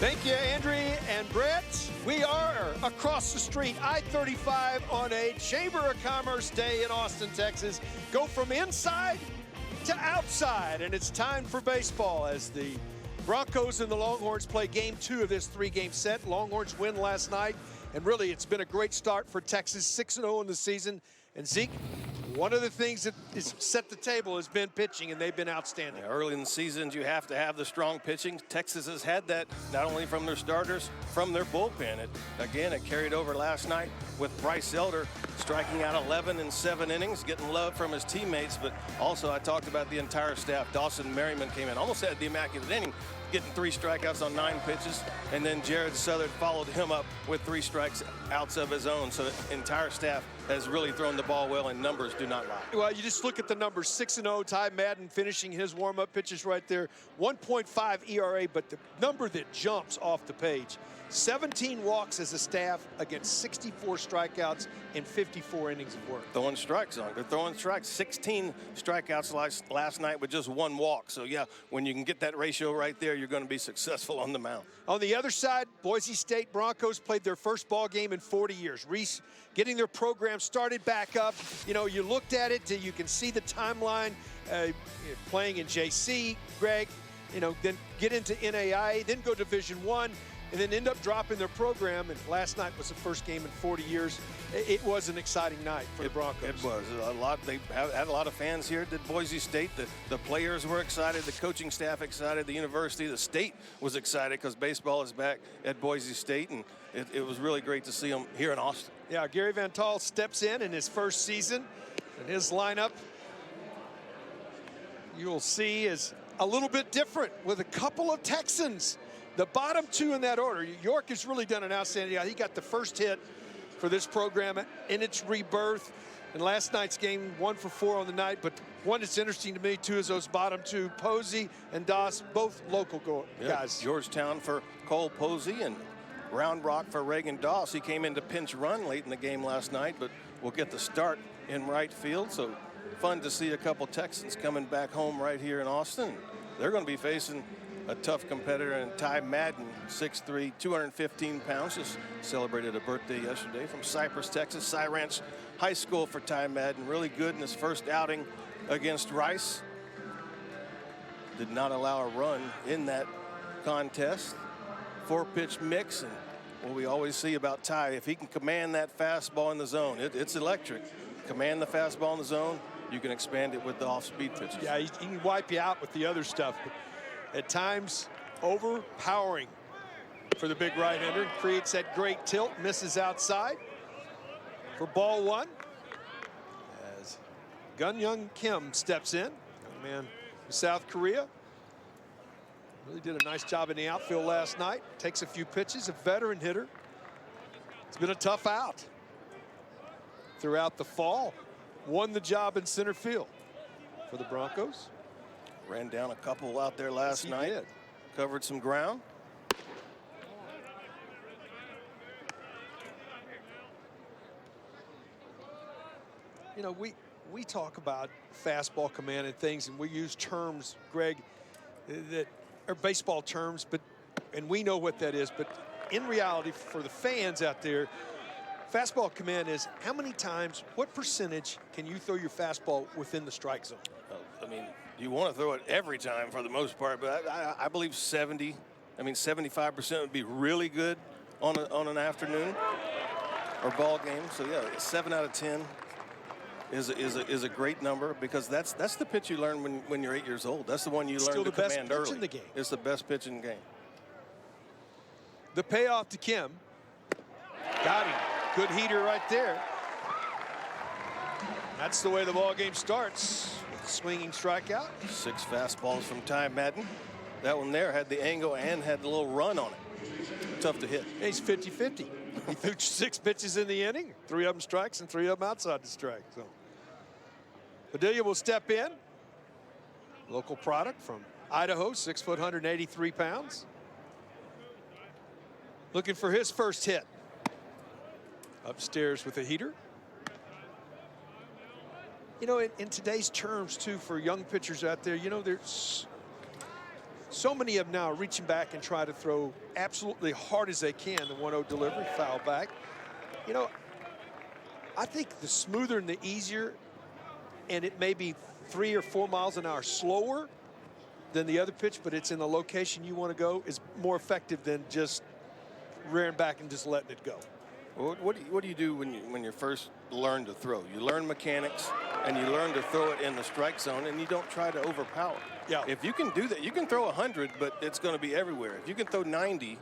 Thank you, Andrea and Brett. We are across the street, I-35 on a Chamber of Commerce day in Austin, Texas. Go from inside to outside, and it's time for baseball as the Broncos and the Longhorns play game 2 of this 3-game set. Longhorns win last night, and really it's been a great start for Texas, 6-0 in the season. And Zeke, one of the things that has set the table has been pitching, and they've been outstanding. Yeah, early in the seasons, you have to have the strong pitching. Texas has had that not only from their starters, from their bullpen. It carried over last night with Bryce Elder striking out 11 in 7 innings, getting love from his teammates. But also, I talked about the entire staff. Dawson Merriman came in, almost had the immaculate inning, getting 3 strikeouts on 9 pitches, and then Jared Southern followed him up with 3 strikeouts of his own. So the entire staff has really thrown the ball well, and numbers do not lie. Well, you just look at the numbers, 6-0, Ty Madden finishing his warm-up pitches right there, 1.5 ERA, but the number that jumps off the page, 17 walks as a staff against 64 strikeouts and 54 innings of work. Throwing strikes on. They're throwing strikes. 16 strikeouts last night with just 1 walk. So, yeah, when you can get that ratio right there, you're going to be successful on the mound. On the other side, Boise State Broncos played their first ball game in 40 years. Reese getting their program started back up. You know, you looked at it, you can see the timeline, playing in JC, Greg, then get into NAIA, then go Division I, and then end up dropping their program. And last night was the first game in 40 years. It was an exciting night for the Broncos. It was a lot. They had a lot of fans here at Boise State. The players were excited, the coaching staff excited, the university, the state was excited because baseball is back at Boise State, and it was really great to see them here in Austin. Yeah, Gary Van Tol steps in his first season, and his lineup, you'll see, is a little bit different with a couple of Texans. The bottom 2 in that order. York has really done an outstanding job. He got the first hit for this program in its rebirth. In last night's game, 1 for 4 on the night. But one that's interesting to me, too, is those bottom 2, Posey and Doss, both local guys. Georgetown for Cole Posey and Round Rock for Reagan Doss. He came in to pinch run late in the game last night, but we'll get the start in right field. So fun to see a couple Texans coming back home right here in Austin. They're going to be facing a tough competitor in Ty Madden, 6'3", 215 pounds, just celebrated a birthday yesterday, from Cypress, Texas. Cy Ranch High School for Ty Madden. Really good in his first outing against Rice. Did not allow a run in that contest. 4-pitch mix, and what we always see about Ty, if he can command that fastball in the zone, it's electric. Command the fastball in the zone, you can expand it with the off-speed pitches. Yeah, he can wipe you out with the other stuff. But at times, overpowering for the big right-hander. Creates that great tilt, misses outside for ball 1. As Gun-Young Kim steps in, young man from South Korea. Really did a nice job in the outfield last night. Takes a few pitches, a veteran hitter. It's been a tough out throughout the fall. Won the job in center field for the Broncos. Ran down a couple out there last night. Did. Covered some ground. You know, we talk about fastball command and things, and we use terms, Greg, that are baseball terms, and we know what that is. But in reality, for the fans out there, fastball command is how many times, what percentage can you throw your fastball within the strike zone? I mean, you want to throw it every time for the most part, but I believe 75% would be really good on an afternoon or ball game. So yeah, 7 out of 10 is a great number, because that's the pitch you learn when you're 8 years old. That's the one you learn to command early. Still the best pitch in the game. It's the best pitch in the game. The payoff to Kim. Got him. Good heater right there. That's the way the ball game starts. Swinging strikeout. 6 fastballs from Ty Madden. That one there had the angle and had the little run on it. Tough to hit. He's 50-50. He threw 6 pitches in the inning. 3 of them strikes and 3 of them outside the strike. So Padilla will step in. Local product from Idaho, 6 foot, 183 pounds. Looking for his first hit. Upstairs with a heater. You know, in today's terms, too, for young pitchers out there, you know, there's So many of them now are reaching back and try to throw absolutely hard as they can. The 1-0 delivery, foul back. You know, I think the smoother and the easier, and it may be 3 or 4 miles an hour slower than the other pitch, but it's in the location you want to go, is more effective than just rearing back and just letting it go. Well, what do you do when you first learn to throw? You learn mechanics, and you learn to throw it in the strike zone, and you don't try to overpower. Yeah. If you can do that, you can throw 100, but it's going to be everywhere. If you can throw 90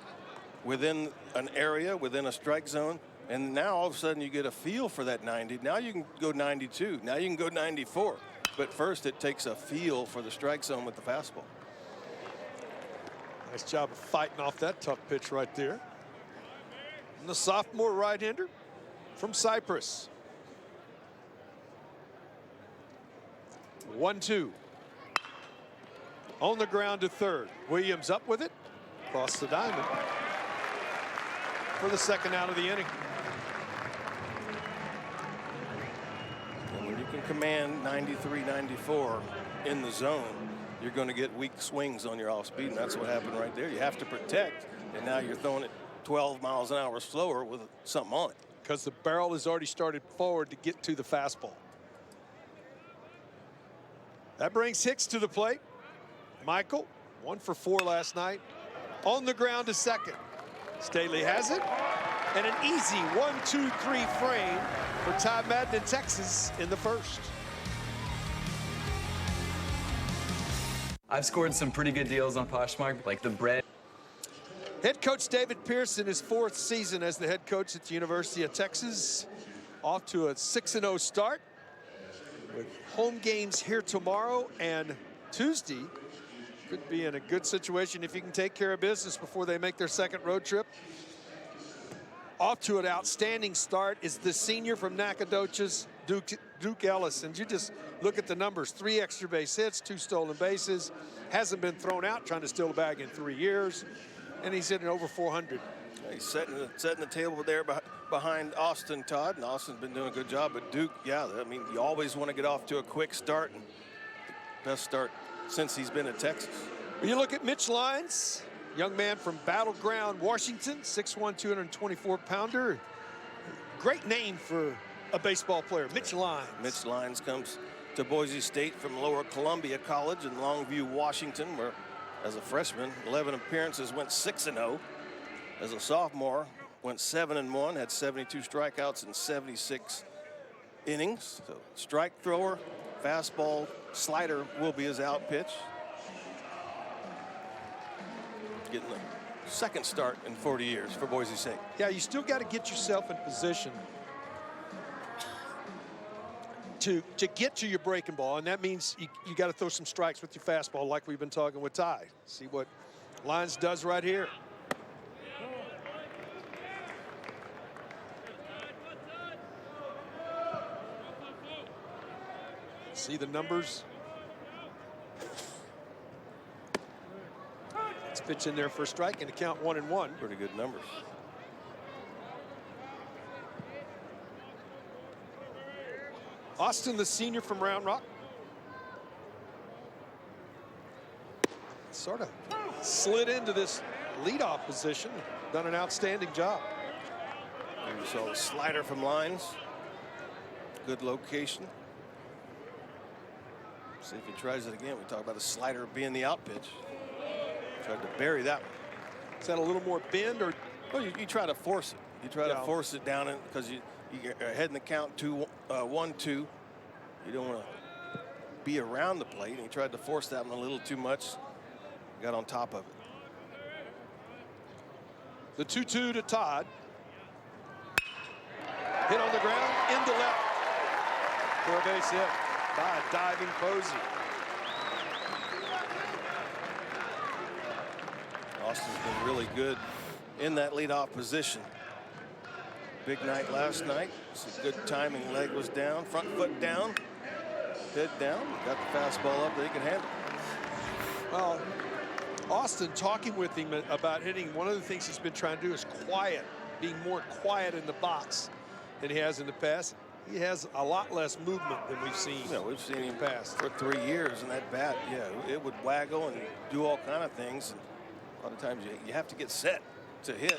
within an area, within a strike zone, and now all of a sudden you get a feel for that 90. Now you can go 92. Now you can go 94. But first it takes a feel for the strike zone with the fastball. Nice job of fighting off that tough pitch right there. And the sophomore right-hander from Cyprus. 1-2. On the ground to third. Williams up with it. Across the diamond. For the second out of the inning. And when you can command 93, 94 in the zone, you're going to get weak swings on your off speed, and that's what happened right there. You have to protect, and now you're throwing it 12 miles an hour slower with something on it. Because the barrel has already started forward to get to the fastball. That brings Hicks to the plate. Michael, 1 for 4 last night. On the ground to second. Staley has it. And an easy 1-2-3 frame for Ty Madden in Texas in the first. I've scored some pretty good deals on Poshmark, like the bread. Head coach David Pearson, his 4th season as the head coach at the University of Texas. Off to a 6-0 start with home games here tomorrow and Tuesday. Could be in a good situation if you can take care of business before they make their second road trip. Off to an outstanding start is the senior from Nacogdoches, Duke Ellis. And you just look at the numbers: 3 extra base hits, 2 stolen bases. Hasn't been thrown out trying to steal a bag in 3 years. And he's hitting over 400. He's setting the table there behind Austin Todd, and Austin's been doing a good job. But Duke, yeah, I mean, you always want to get off to a quick start, and the best start since he's been at Texas. When you look at Mitch Lyons, young man from Battleground, Washington, 6'1", 224-pounder. Great name for a baseball player, Mitch Lyons. Mitch Lyons comes to Boise State from Lower Columbia College in Longview, Washington, where as a freshman, 11 appearances, went 6-0. As a sophomore, went 7-1, had 72 strikeouts in 76 innings. So strike thrower, fastball, slider will be his out pitch. Getting the second start in 40 years for Boise State. Yeah, you still got to get yourself in position to get to your breaking ball, and that means you got to throw some strikes with your fastball, like we've been talking with Ty. See what Lyons does right here. See the numbers. Let's pitch in there for a strike and to count 1-1. Pretty good numbers. Austin, the senior from Round Rock. Sort of slid into this leadoff position. Done an outstanding job. So slider from Lyons. Good location. See if he tries it again. We talk about a slider being the out pitch. Tried to bury that one. Is that a little more bend, or? Well, you try to force it. You try to force it down because you're ahead in the count 1-2. You don't want to be around the plate, and he tried to force that one a little too much. Got on top of it. The 2-2 to Todd. Hit on the ground, into left for a base hit by a diving Posey. Austin's been really good in that leadoff position. Big night last night. Some good timing. Leg was down, front foot down, head down. Got the fastball up that he can handle. Well, Austin talking with him about hitting, one of the things he's been trying to do is quiet, being more quiet in the box than he has in the past. He has a lot less movement than we've seen. Yeah, we've seen him pass for 3 years, and that bat, yeah, it would waggle and do all kind of things. And a lot of times you have to get set to hit.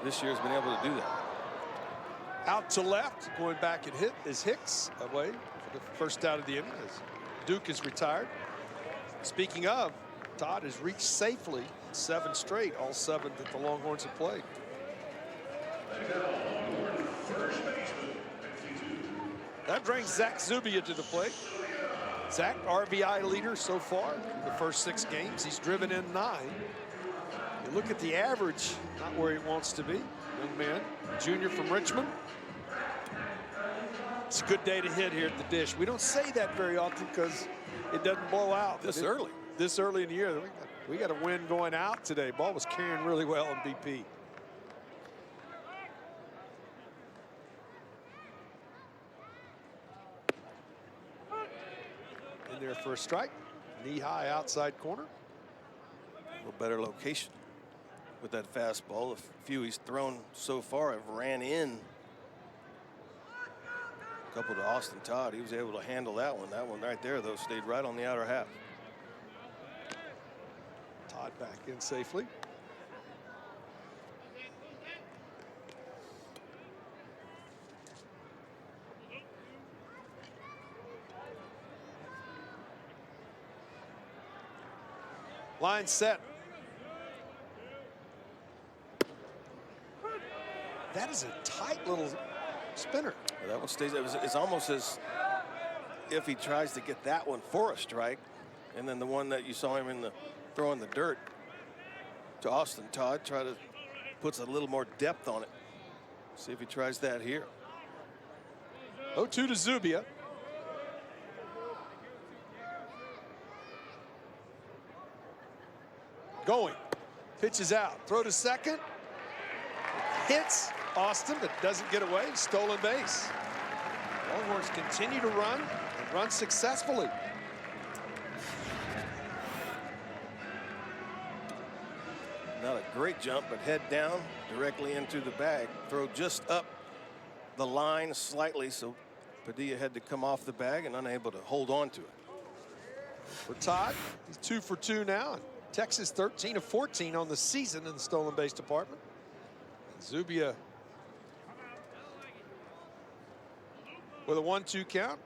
This year's been able to do that. Out to left, going back and hit is Hicks away for the first out of the inning as Duke is retired. Speaking of, Todd has reached safely 7 straight, all 7 that the Longhorns have played. That brings Zach Zubia to the plate. Zach, RBI leader so far in the first 6 games. He's driven in 9. You look at the average, not where he wants to be. Young man, junior from Richmond. It's a good day to hit here at the Dish. We don't say that very often because it doesn't blow out. This early in the year. We got a win going out today. Ball was carrying really well in BP. In there for a strike. Knee-high outside corner. A little better location with that fastball. The few he's thrown so far have ran in. A couple to Austin Todd. He was able to handle that one. That one right there, though, stayed right on the outer half. Todd back in safely. Line set. That is a tight little spinner. That one stays. It's almost as if he tries to get that one for a strike, and then the one that you saw him in the throwing the dirt to Austin Todd, puts a little more depth on it. See if he tries that here. 0-2 to Zubia. Going, pitches out, throw to second, hits Austin, but doesn't get away. Stolen base. Longhorns continue to run and run successfully. Not a great jump, but head down directly into the bag. Throw just up the line slightly, so Padilla had to come off the bag and unable to hold on to it. For Todd, he's 2 for 2 now. Texas 13 of 14 on the season in the stolen base department. And Zubia with a 1-2 count.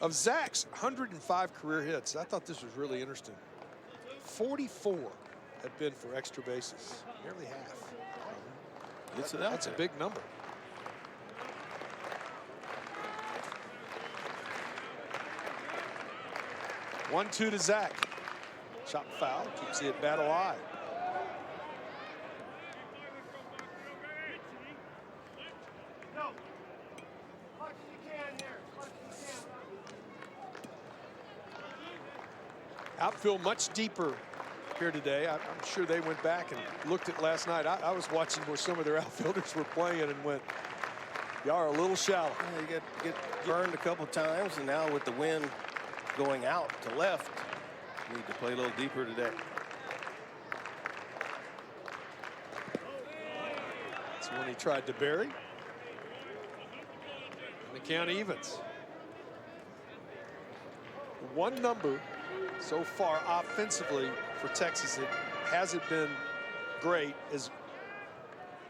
Of Zach's 105 career hits, I thought this was really interesting. 44 have been for extra bases, nearly half. That's a big number. One-two to Zach. Shot foul, keeps the at bat alive. Outfield much deeper here today. I'm sure they went back and looked at last night. I was watching where some of their outfielders were playing and went, y'all are a little shallow. Yeah, you get burned a couple times, and now with the wind going out to left, you need to play a little deeper today. That's when he tried to bury. And the count evens. One number so far offensively for Texas that hasn't been great is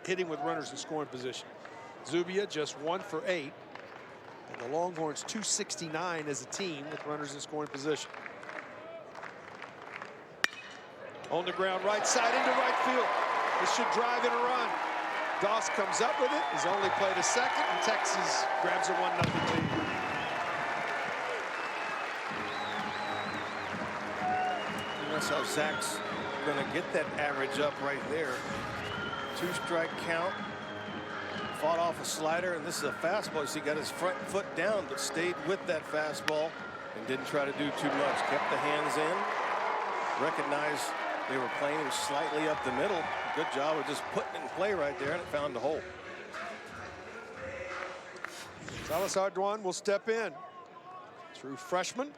hitting with runners in scoring position. Zubia just 1 for 8. And the Longhorns 269 as a team with runners in scoring position. On the ground, right side into right field. This should drive in a run. Doss comes up with it. He's only played a second, and Texas grabs a 1-0 lead. That's how Zach's going to get that average up right there. 2-strike count. Fought off a slider, and this is a fastball. So he got his front foot down, but stayed with that fastball and didn't try to do too much. Kept the hands in. Recognized they were playing him slightly up the middle. Good job of just putting it in play right there, and it found the hole. Salazar Duan will step in. True freshman.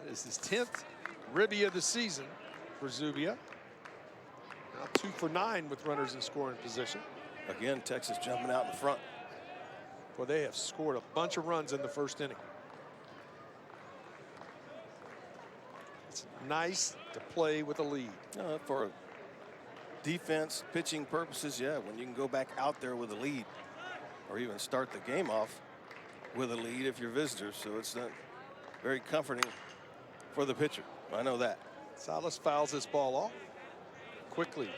That is his 10th ribby of the season for Zubia. Now 2 for 9 with runners in scoring position. Again, Texas jumping out in front. Well, they have scored a bunch of runs in the first inning. It's nice to play with a lead. For defense, pitching purposes, yeah, when you can go back out there with a lead or even start the game off with a lead if you're visitors. So it's not very comforting for the pitcher. I know that. Salas fouls this ball off quickly.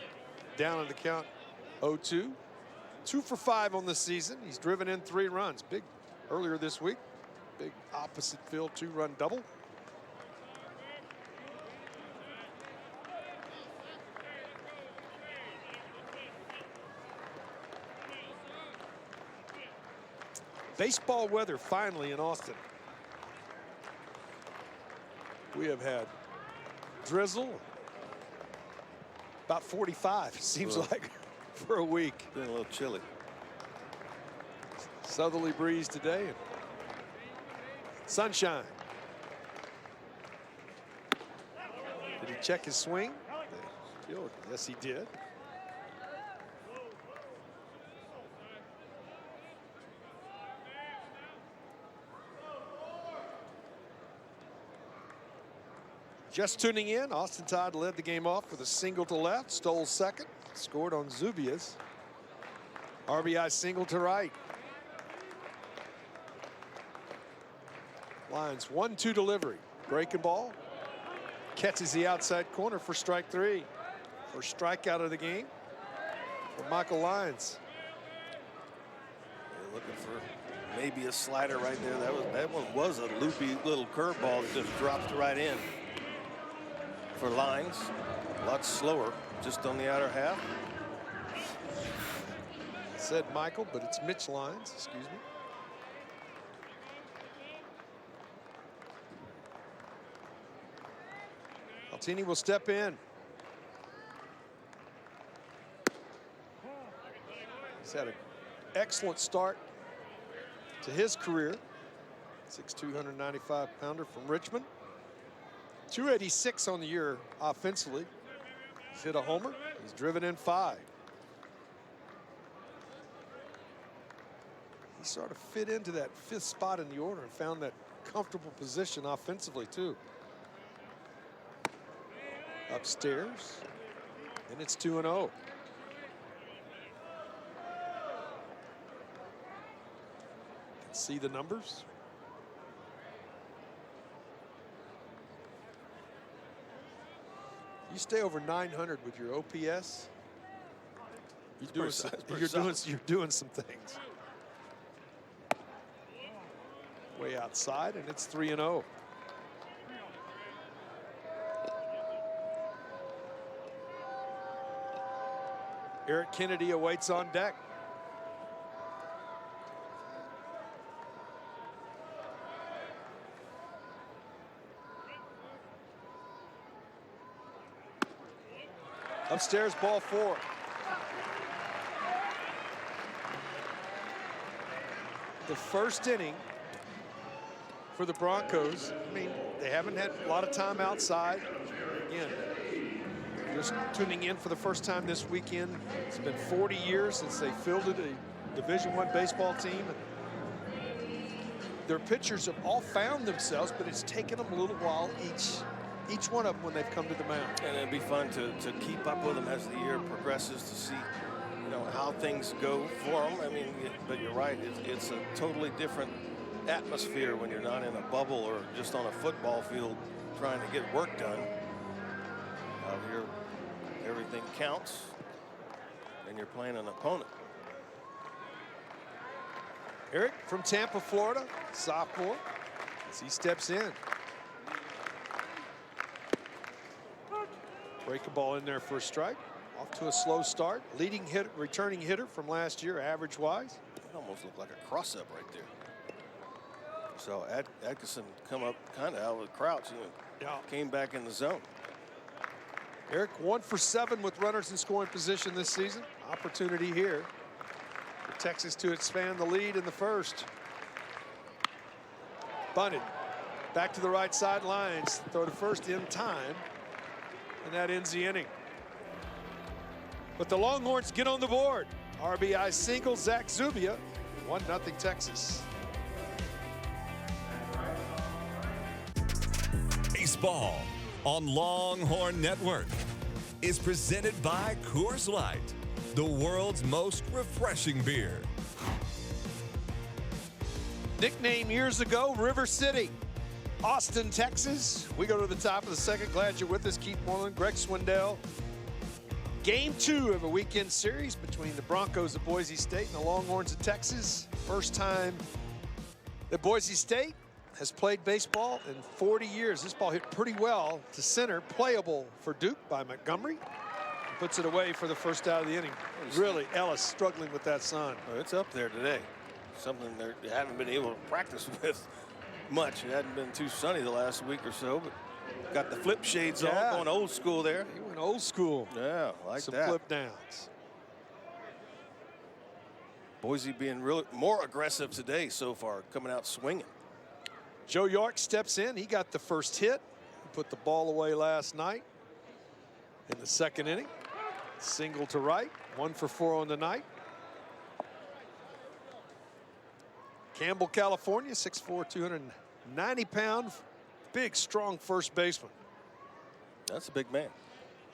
Down in the count, 0-2. 2 for 5 on the season. He's driven in 3 runs. Big earlier this week. Big opposite field 2-run double. Baseball weather finally in Austin. We have had drizzle, about 45, seems like, for a week. Been a little chilly. Southerly breeze today. And sunshine. Did he check his swing? Yes, he did. Just tuning in, Austin Todd led the game off with a single to left, stole second, scored on Zubia's RBI single to right. Lines 1-2 delivery, breaking ball, catches the outside corner for strike 3. First strikeout of the game for Michael Lyons. They're looking for maybe a slider right there. That one was a loopy little curveball that just dropped right in. For Lyons, a lot slower, just on the outer half. Said Michael, but it's Mitch Lyons, excuse me. Altini will step in. He's had an excellent start to his career. 6'2", 195-pounder from Richmond. 286 on the year offensively. He's hit a homer. He's driven in 5. He sort of fit into that 5th spot in the order and found that comfortable position offensively too. Upstairs, and it's 2-0. See the numbers. You stay over 900 with your OPS. You're doing some things. Way outside, and it's 3-0. Eric Kennedy awaits on deck. Upstairs, ball 4. The first inning for the Broncos. I mean, they haven't had a lot of time outside. Again, just tuning in for the first time this weekend. It's been 40 years since they fielded a Division I baseball team. Their pitchers have all found themselves, but it's taken them a little while each one of them when they've come to the mound. And it'd be fun to keep up with them as the year progresses, to see, you know, how things go for them. I mean, but you're right, it's a totally different atmosphere when you're not in a bubble or just on a football field trying to get work done. Out here, everything counts, and you're playing an opponent. Eric from Tampa, Florida, sophomore, as he steps in. Break a ball in there for a strike. Off to a slow start. Leading hitter, returning hitter from last year, average-wise. It almost looked like a cross-up right there. So Atkinson come up kind of out with Crouch and came back in the zone. Eric 1 for 7 with runners in scoring position this season. Opportunity here for Texas to expand the lead in the first. Bunted back to the right sidelines. Throw to first in time. And that ends the inning. But the Longhorns get on the board. RBI single, Zach Zubia 1-0 Texas. Baseball on Longhorn Network is presented by Coors Light, the world's most refreshing beer. Nickname years ago, River City, Austin, Texas. We go to the top of the second. Glad you're with us. Keith Moreland, Greg Swindell. Game 2 of a weekend series between the Broncos of Boise State and the Longhorns of Texas. First time that Boise State has played baseball in 40 years. This ball hit pretty well to center, playable for Duke by Montgomery. Puts it away for the first out of the inning. Really, Ellis struggling with that sign. Well, it's up there today. Something they haven't been able to practice with much. It hadn't been too sunny the last week or so, but got the flip shades on, going old school there. He went old school. Yeah, like some that. Flip downs. Boise being really more aggressive today so far, coming out swinging. Joe York steps in. He got the first hit. He put the ball away last night in the second inning. Single to right. 1 for 4 on the night. Campbell, California, 6'4", 290-pound, big, strong first baseman. That's a big man.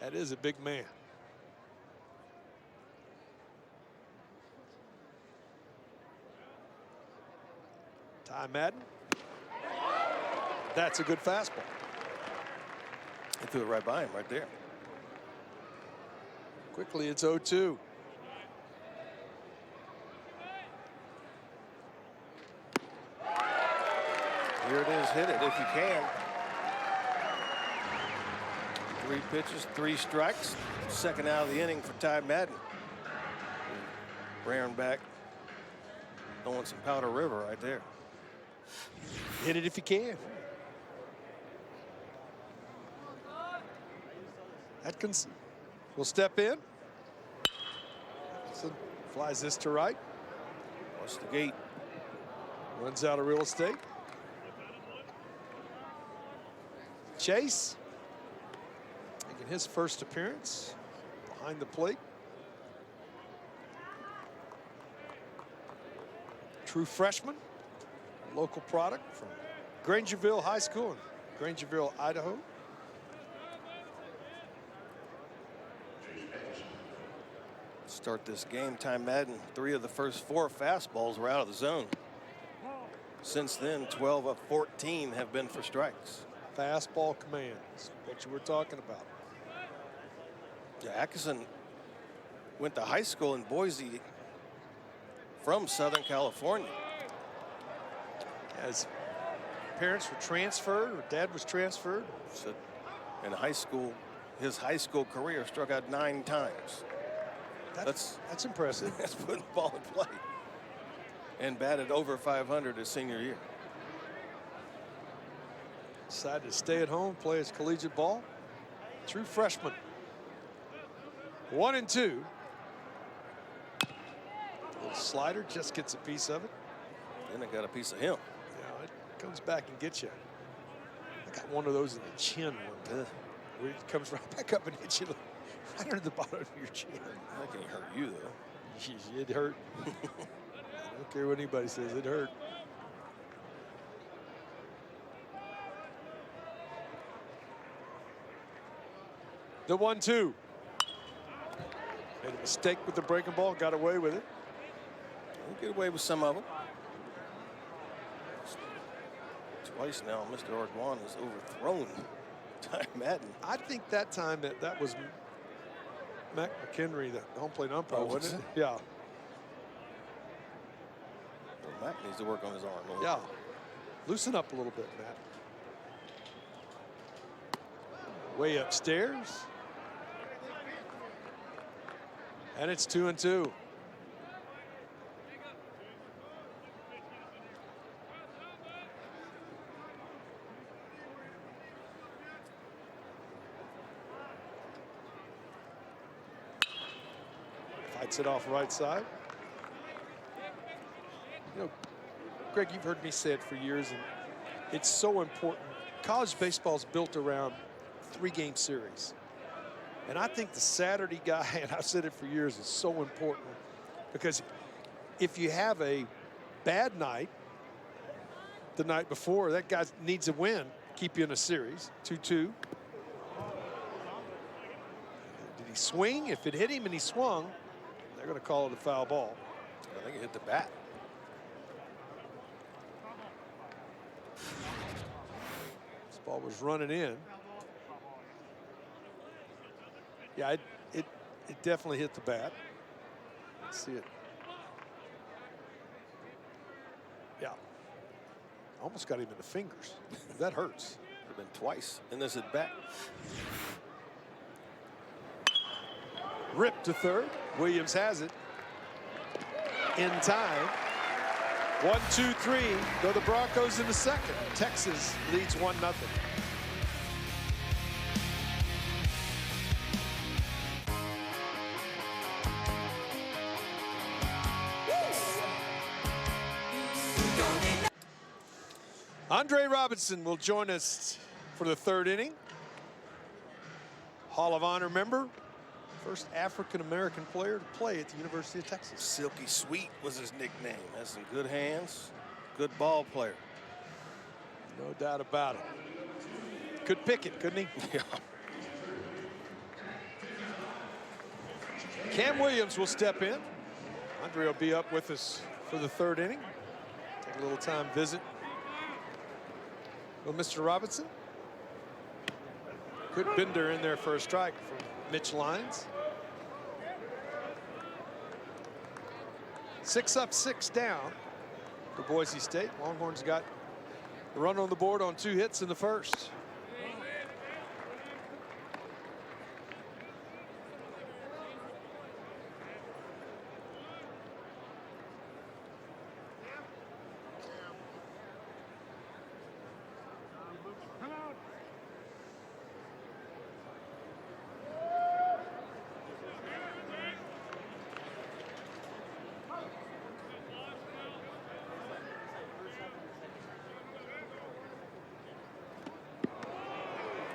That is a big man. Ty Madden. That's a good fastball. He threw it right by him right there. Quickly, it's 0-2. Here it is, hit it if you can. 3 pitches, 3 strikes. Second out of the inning for Ty Madden. Rearing back, throwing some Powder River right there. Hit it if you can. Atkins will step in. Atkinson flies this to right. Watch the gate. Runs out of real estate. Chase making his first appearance behind the plate. True freshman, local product from Grangerville High School in Grangerville, Idaho. Start this game, Ty Madden, 3 of the first 4 fastballs were out of the zone. Since then, 12 of 14 have been for strikes. Fastball commands, what you were talking about. Yeah, Atkinson went to high school in Boise from Southern California. As parents were transferred, or dad was transferred. So in high school, his high school career struck out 9 times. That's impressive. That's putting the ball in play. And batted over 500 his senior year. Decided to stay at home, play his collegiate ball. True freshman. 1-2. Little slider, just gets a piece of it. Then it got a piece of him. Yeah, it comes back and gets you. I got one of those in the chin one time, where it comes right back up and hits you right under the bottom of your chin. That can't hurt you, though. It hurt. I don't care what anybody says, it hurt. The 1-2. Made a mistake with the breaking ball, got away with it. We'll get away with some of them. Twice now, Mr. Orguan has overthrown Ty Madden. I think that time that was Mac McHenry, the home plate umpire, wasn't it? Yeah. Well, Mac needs to work on his arm a little Yeah. bit. Loosen up a little bit, Matt. Way upstairs. And it's 2-2. Fights it off right side. You know, Greg, you've heard me say it for years, and it's so important. College baseball is built around 3-game series. And I think the Saturday guy, and I've said it for years, is so important because if you have a bad night the night before, that guy needs a win, keep you in a series. 2-2. Did he swing? If it hit him and he swung, they're going to call it a foul ball. I think it hit the bat. This ball was running in. Yeah, it definitely hit the bat. Let's see it. Yeah. Almost got him in the fingers. That hurts. Could have been twice in this at bat. Ripped to third. Williams has it. In time. 1-2-3. Go the Broncos in the second. Texas leads 1-0. Andre Robinson will join us for the third inning. Hall of Honor member. First African-American player to play at the University of Texas. Silky Sweet was his nickname. Has some good hands, good ball player. No doubt about it. Could pick it, couldn't he? Yeah. Cam Williams will step in. Andre will be up with us for the third inning. Take a little time visit. Well, Mr. Robinson. Good bender in there for a strike from Mitch Lyons. 6 up, 6 down for Boise State. Longhorns got a run on the board on 2 hits in the first.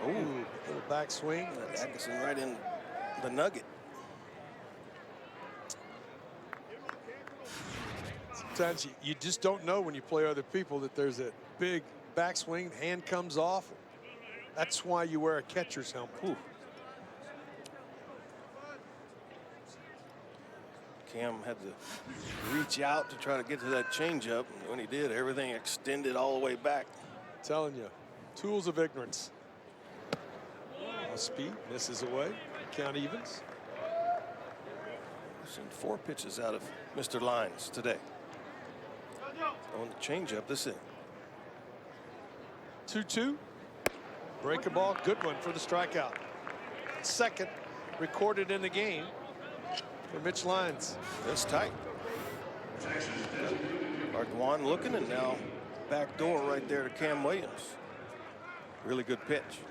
Ooh, little back swing. Atkinson right in the nugget. Sometimes you just don't know when you play other people that there's a big backswing, hand comes off. That's why you wear a catcher's helmet. Ooh. Cam had to reach out to try to get to that changeup. When he did, everything extended all the way back. I'm telling you, tools of ignorance. Speed misses away. Count evens. We've seen 4 pitches out of Mr. Lyons today. On the changeup this inning. 2-2. Break a ball. Good one for the strikeout. Second recorded in the game for Mitch Lyons. That's tight. Ardoin looking, and now back door right there to Cam Williams. Really good pitch.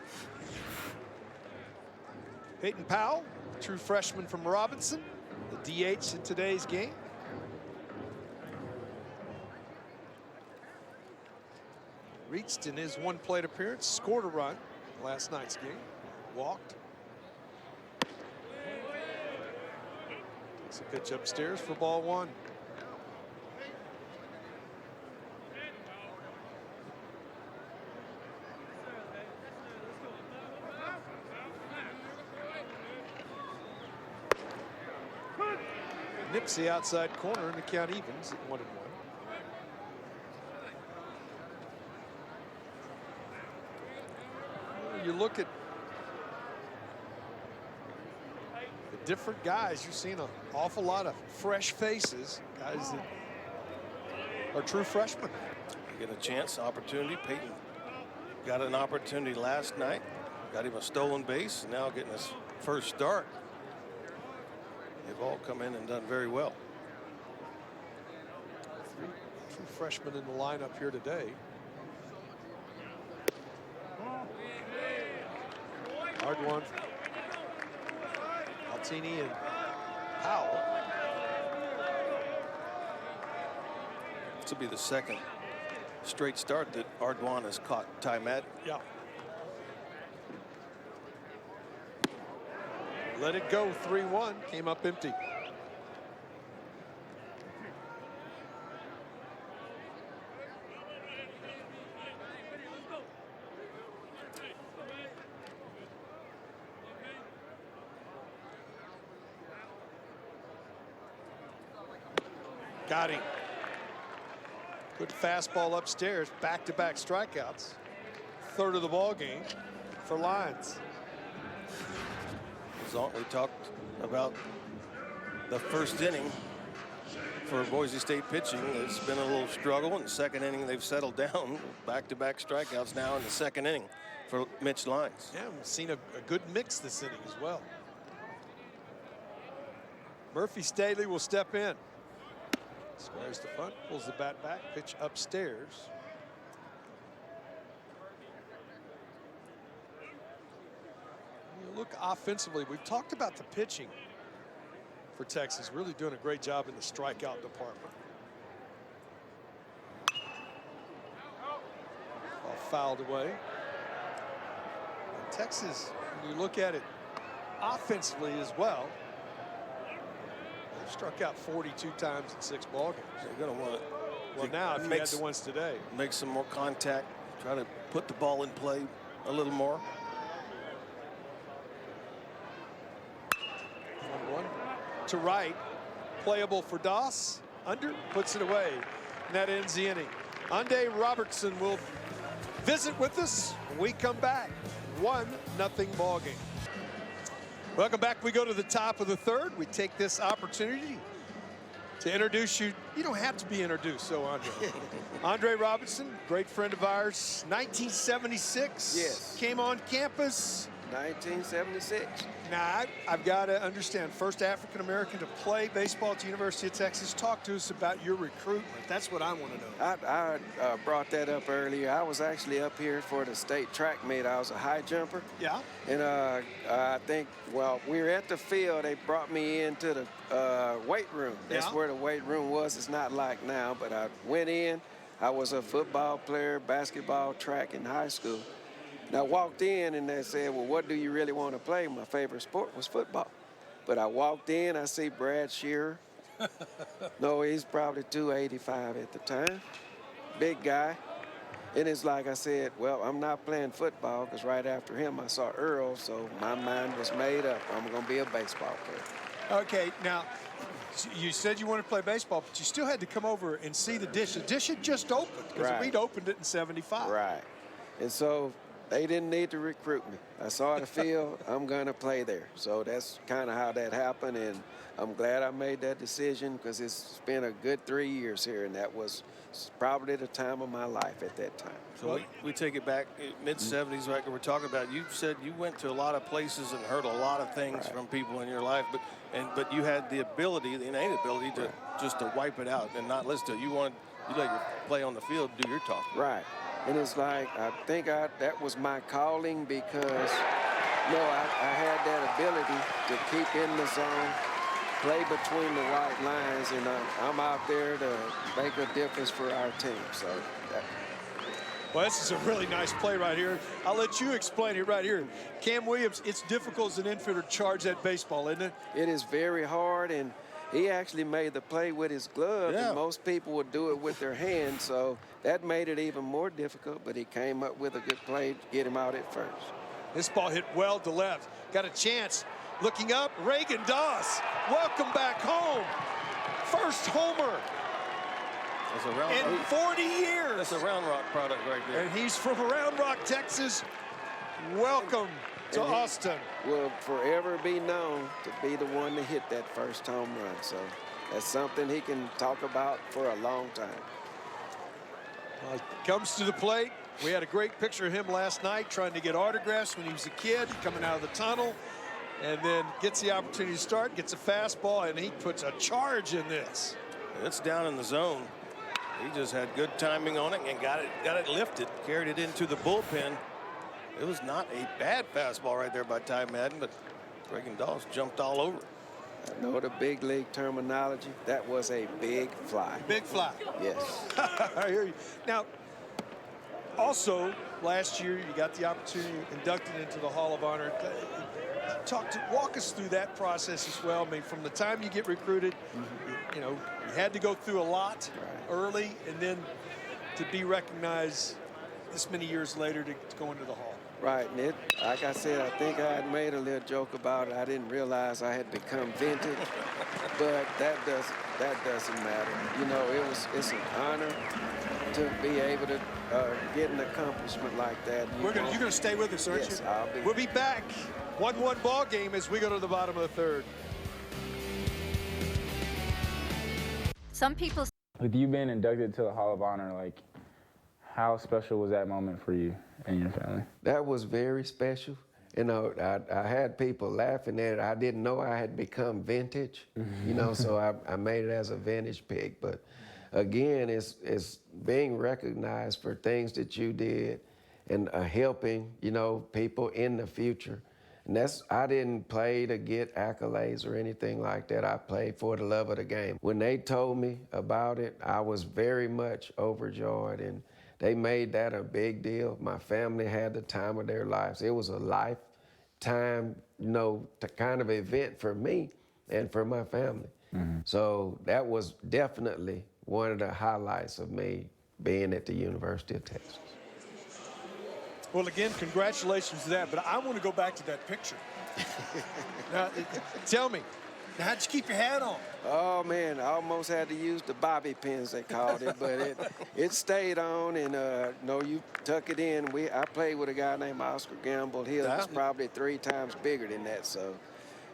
Peyton Powell, true freshman from Robinson, the DH in today's game. Reached in his 1 plate appearance, scored a run last night's game, walked. Takes a pitch upstairs for ball 1. Nips the outside corner and the count evens at 1-1. You look at the different guys, you've seen an awful lot of fresh faces, guys that are true freshmen. You get a chance, opportunity. Peyton got an opportunity last night, got him a stolen base, now getting his first start. They've all come in and done very well. 3 true freshmen in the lineup here today. Hard one. Altini and Powell. This will be the second straight start that Ardoin has caught Ty Madden. Yeah. Let it go. 3-1. Came up empty. Got him. Good fastball upstairs. Back-to-back strikeouts. Third of the ball game for Lions. We talked about the first inning for Boise State pitching. It's been a little struggle. In the second inning, they've settled down. Back-to-back strikeouts now in the second inning for Mitch Lyons. Yeah, we've seen a good mix this inning as well. Murphy Staley will step in. Squares the front, pulls the bat back, pitch upstairs. You look offensively, we've talked about the pitching for Texas, really doing a great job in the strikeout department. All fouled away. And Texas, when you look at it offensively as well, they've struck out 42 times in 6 ball games. They're going to want Well, now if you had the ones today, make some more contact, try to put the ball in play a little more. 1-1 to right, playable for Doss. Under, puts it away, and that ends the inning. Ande Robertson will visit with us when we come back. 1-0 ball game. Welcome back. We go to the top of the third. We take this opportunity to introduce you. You don't have to be introduced, so Andre. Andre Robinson, great friend of ours, 1976. Yes. Came on campus. 1976. Now, I've got to understand, first African-American to play baseball at the University of Texas. Talk to us about your recruitment. That's what I want to know. I brought that up earlier. I was actually up here for the state track meet. I was a high jumper. Yeah. And I think, well, we were at the field. They brought me into the weight room. That's where the weight room was. It's not like now, but I went in. I was a football player, basketball, track in high school. And I walked in and they said, well, what do you really want to play? My favorite sport was football. But I walked in, I see Brad Shearer. No, he's probably 285 at the time. Big guy. And it's like I said, well, I'm not playing football because right after him I saw Earl, so my mind was made up. I'm going to be a baseball player. Okay, now, you said you wanted to play baseball, but you still had to come over and see the Dish. The Dish had just opened because we'd opened it in 75. Right. And so they didn't need to recruit me. I saw the field, I'm going to play there. So that's kind of how that happened, and I'm glad I made that decision because it's been a good 3 years here, and that was probably the time of my life at that time. So we take it back mid-70s, like we're talking about. You said you went to a lot of places and heard a lot of things from people in your life, but you had the ability, the innate ability to just to wipe it out and not listen to it. You let your play on the field, do your talking. Right. And it's like, I think that was my calling because, I had that ability to keep in the zone, play between the white lines, and I'm out there to make a difference for our team. So, Well, this is a really nice play right here. I'll let you explain it right here. Cam Williams, it's difficult as an infielder to charge that baseball, isn't it? It is very hard, and he actually made the play with his glove, and most people would do it with their hands, so that made it even more difficult, but he came up with a good play to get him out at first. This ball hit well to left. Got a chance. Looking up, Reagan Doss. Welcome back home. First homer in 40 years. That's a Round Rock product right there. And he's from Round Rock, Texas. Welcome to Austin. Will forever be known to be the one to hit that first home run. So that's something he can talk about for a long time. Comes to the plate. We had a great picture of him last night trying to get autographs when he was a kid, coming out of the tunnel, and then gets the opportunity to start, gets a fastball, and he puts a charge in this. It's down in the zone. He just had good timing on it and got it lifted, carried it into the bullpen. It was not a bad fastball right there by Ty Madden, but Reagan Doss jumped all over it. I know the big league terminology. That was a big fly. Big fly. Yes. I hear you. Now, also, last year you got the opportunity inducted into the Hall of Honor. Walk us through that process as well. I mean, from the time you get recruited, you had to go through a lot early, and then to be recognized this many years later to go into the Hall. Right, and like I said, I think I had made a little joke about it. I didn't realize I had become vintage, but that doesn't matter. You know, it's an honor to be able to get an accomplishment like that. You're gonna stay with us, aren't you? Yes, I'll be. We'll be back. 1-1 ball game as we go to the bottom of the third. Some people. With you being inducted to the Hall of Honor, like, how special was that moment for you and your family? That was very special. You know, I had people laughing at it. I didn't know I had become vintage, you know, so I made it as a vintage pick. But again, it's being recognized for things that you did and helping, you know, people in the future. And I didn't play to get accolades or anything like that. I played for the love of the game. When they told me about it, I was very much overjoyed, and they made that a big deal. My family had the time of their lives. It was a lifetime, you know, kind of event for me and for my family. So that was definitely one of the highlights of me being at the University of Texas. Well, again, congratulations to that, but I want to go back to that picture. Now, tell me, how'd you keep your hat on? Oh, man, I almost had to use the bobby pins, they called it, but it stayed on, and, no, you tuck it in. I played with a guy named Oscar Gamble. He was probably 3 times bigger than that, so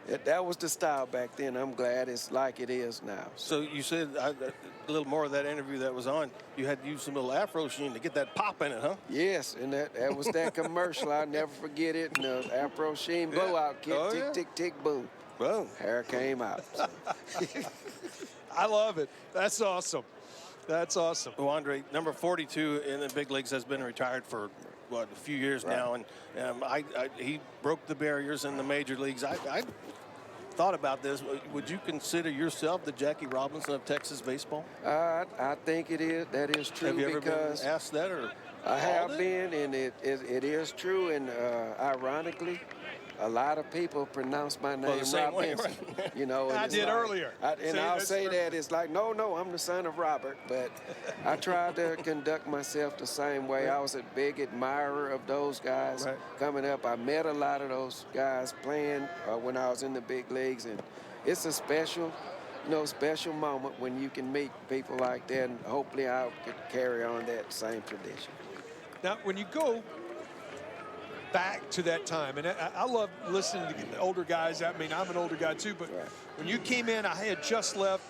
that was the style back then. I'm glad it's like it is now. So you said a little more of that interview that was on, you had to use some little Afro sheen to get that pop in it, huh? Yes, and that was that commercial. I'll never forget it. And the Afro sheen blowout kick, tick, tick, tick, boom. Boom. Hair came out. So. I love it. That's awesome. That's awesome. Well, Andre, number 42 in the big leagues has been retired for, what, a few years now, and he broke the barriers in the major leagues. I thought about this. Would you consider yourself the Jackie Robinson of Texas baseball? I think it is. That is true. Have you ever been because asked that, or? I have been, and it is true. And ironically, a lot of people pronounce my name Robinson. Way, right? You know, I did earlier. I'll say that it's like, no, I'm the son of Robert. But I tried to conduct myself the same way. I was a big admirer of those guys coming up. I met a lot of those guys playing when I was in the big leagues, and it's a special moment when you can meet people like that, and hopefully I'll carry on that same tradition. Now, when you go back to that time, and I love listening to the older guys. I mean, I'm an older guy too, but when you came in, I had just left.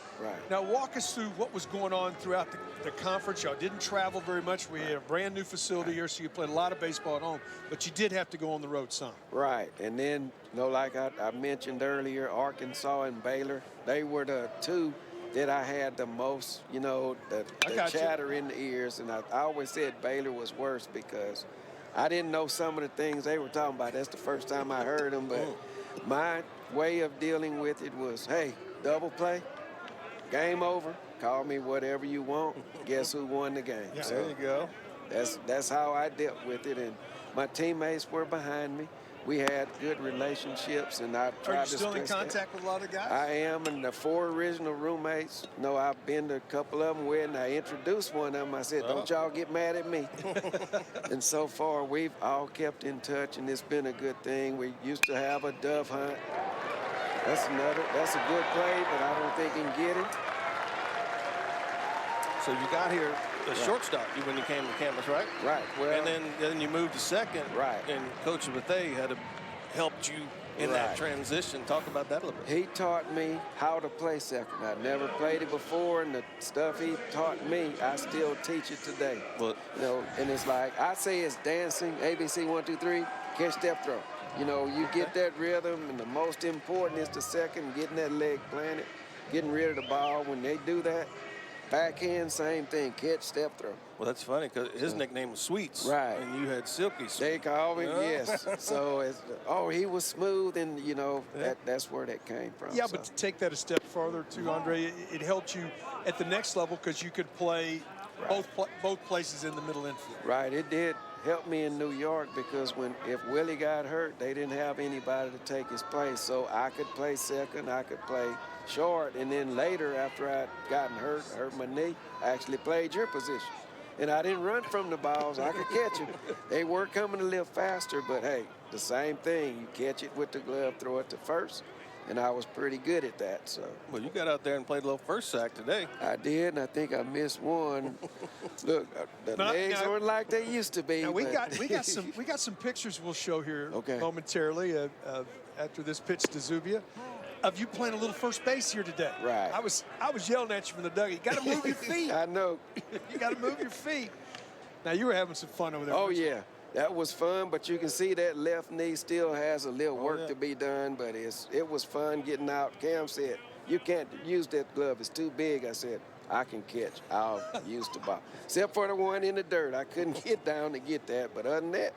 Now, walk us through what was going on throughout the conference. Y'all didn't travel very much. We had a brand new facility here, so you played a lot of baseball at home, but you did have to go on the road some. Right, and then, like I mentioned earlier, Arkansas and Baylor, they were the 2 that I had the most, the chatter in the ears, and I always said Baylor was worse because I didn't know some of the things they were talking about. That's the first time I heard them, but my way of dealing with it was, hey, double play, game over, call me whatever you want, guess who won the game. Yeah, so there you go. That's how I dealt with it, and my teammates were behind me. We had good relationships, and I tried to. Are you still in contact with a lot of guys? I am, and the 4 original roommates. I've been to a couple of them weddings. I introduced one of them. I said, "Don't y'all get mad at me." And so far, we've all kept in touch, and it's been a good thing. We used to have a dove hunt. That's a good play, but I don't think he can get it. So you got here a shortstop when you came to campus, right? Right. Well, and then you moved to second. Right. And Coach Bethea had helped you in that transition. Talk about that a little bit. He taught me how to play second. I'd never played it before, and the stuff he taught me, I still teach it today. Well, and it's like, I say it's dancing, ABC 1, 2, 3, catch, step, throw. You get that rhythm, and the most important is the second, getting that leg planted, getting rid of the ball. When they do that, backhand, same thing, catch, step, throw. Well, that's funny because his nickname was Sweets. Right. And you had Silky Sweets. They call me, yes. So, he was smooth, and, that's where that came from. Yeah, but to take that a step further, too, Andre, it helped you at the next level because you could play both places in the middle infield. Right, it did help me in New York because if Willie got hurt, they didn't have anybody to take his place. So I could play second, I could play short, and then later after I'd gotten hurt my knee, I actually played your position. And I didn't run from the balls. I could catch them. They were coming a little faster, but hey, the same thing. You catch it with the glove, throw it to first, and I was pretty good at that. So. Well, you got out there and played a little first sack today. I did, and I think I missed one. Look, the legs aren't like they used to be. Now we got some pictures we'll show here momentarily after this pitch to Zubia of you playing a little first base here today. Right. I was yelling at you from the dugout. You got to move your feet. I know. You got to move your feet. Now you were having some fun over there. Oh yeah, that was fun. But you can see that left knee still has a little work to be done. But it was fun getting out. Cam said, "You can't use that glove. It's too big." I said, "I can catch. I'll use the ball." Except for the one in the dirt, I couldn't get down to get that. But other than that,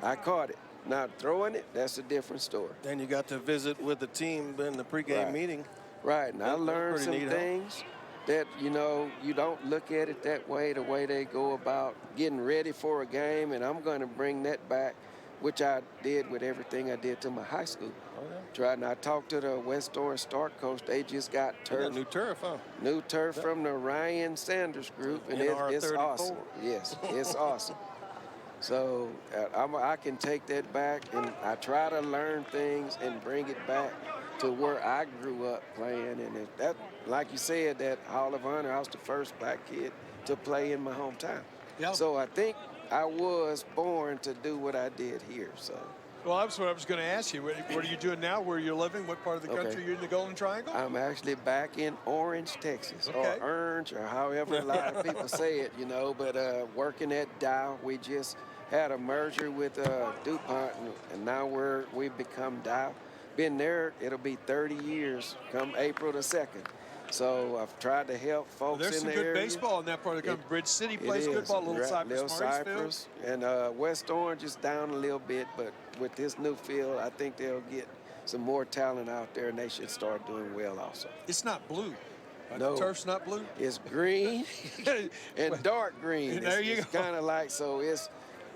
I caught it. Now throwing it, that's a different story. Then you got to visit with the team in the pregame meeting. Right, and I learned some things that, you know, you don't look at it that way, the way they go about getting ready for a game, and I'm going to bring that back, which I did with everything I did to my high school. I talked to the West Orange Start coach. They just got turf. New turf, huh? New turf from the Ryan Sanders group, and it's awesome. Yes, it's awesome. So I can take that back, and I try to learn things and bring it back to where I grew up playing. And if that, like you said, that Hall of Honor, I was the first black kid to play in my hometown. Yep. So I think I was born to do what I did here. So. Well, that's what I was going to ask you. What are you doing now? Where you're living? What part of the country you're in the Golden Triangle? I'm actually back in Orange, Texas, or Orange, or however a lot of people say it, you know. But working at Dow, we just had a merger with DuPont, and now we've become Dow. Been there, it'll be 30 years come April the 2nd. So I've tried to help folks in the area. There's some good baseball in that part of the country. Bridge City plays good ball, Little Cypress. And West Orange is down a little bit, but with this new field, I think they'll get some more talent out there, and they should start doing well also. It's not blue. No. The turf's not blue? It's green and dark green. There you go. It's kind of like, so it's,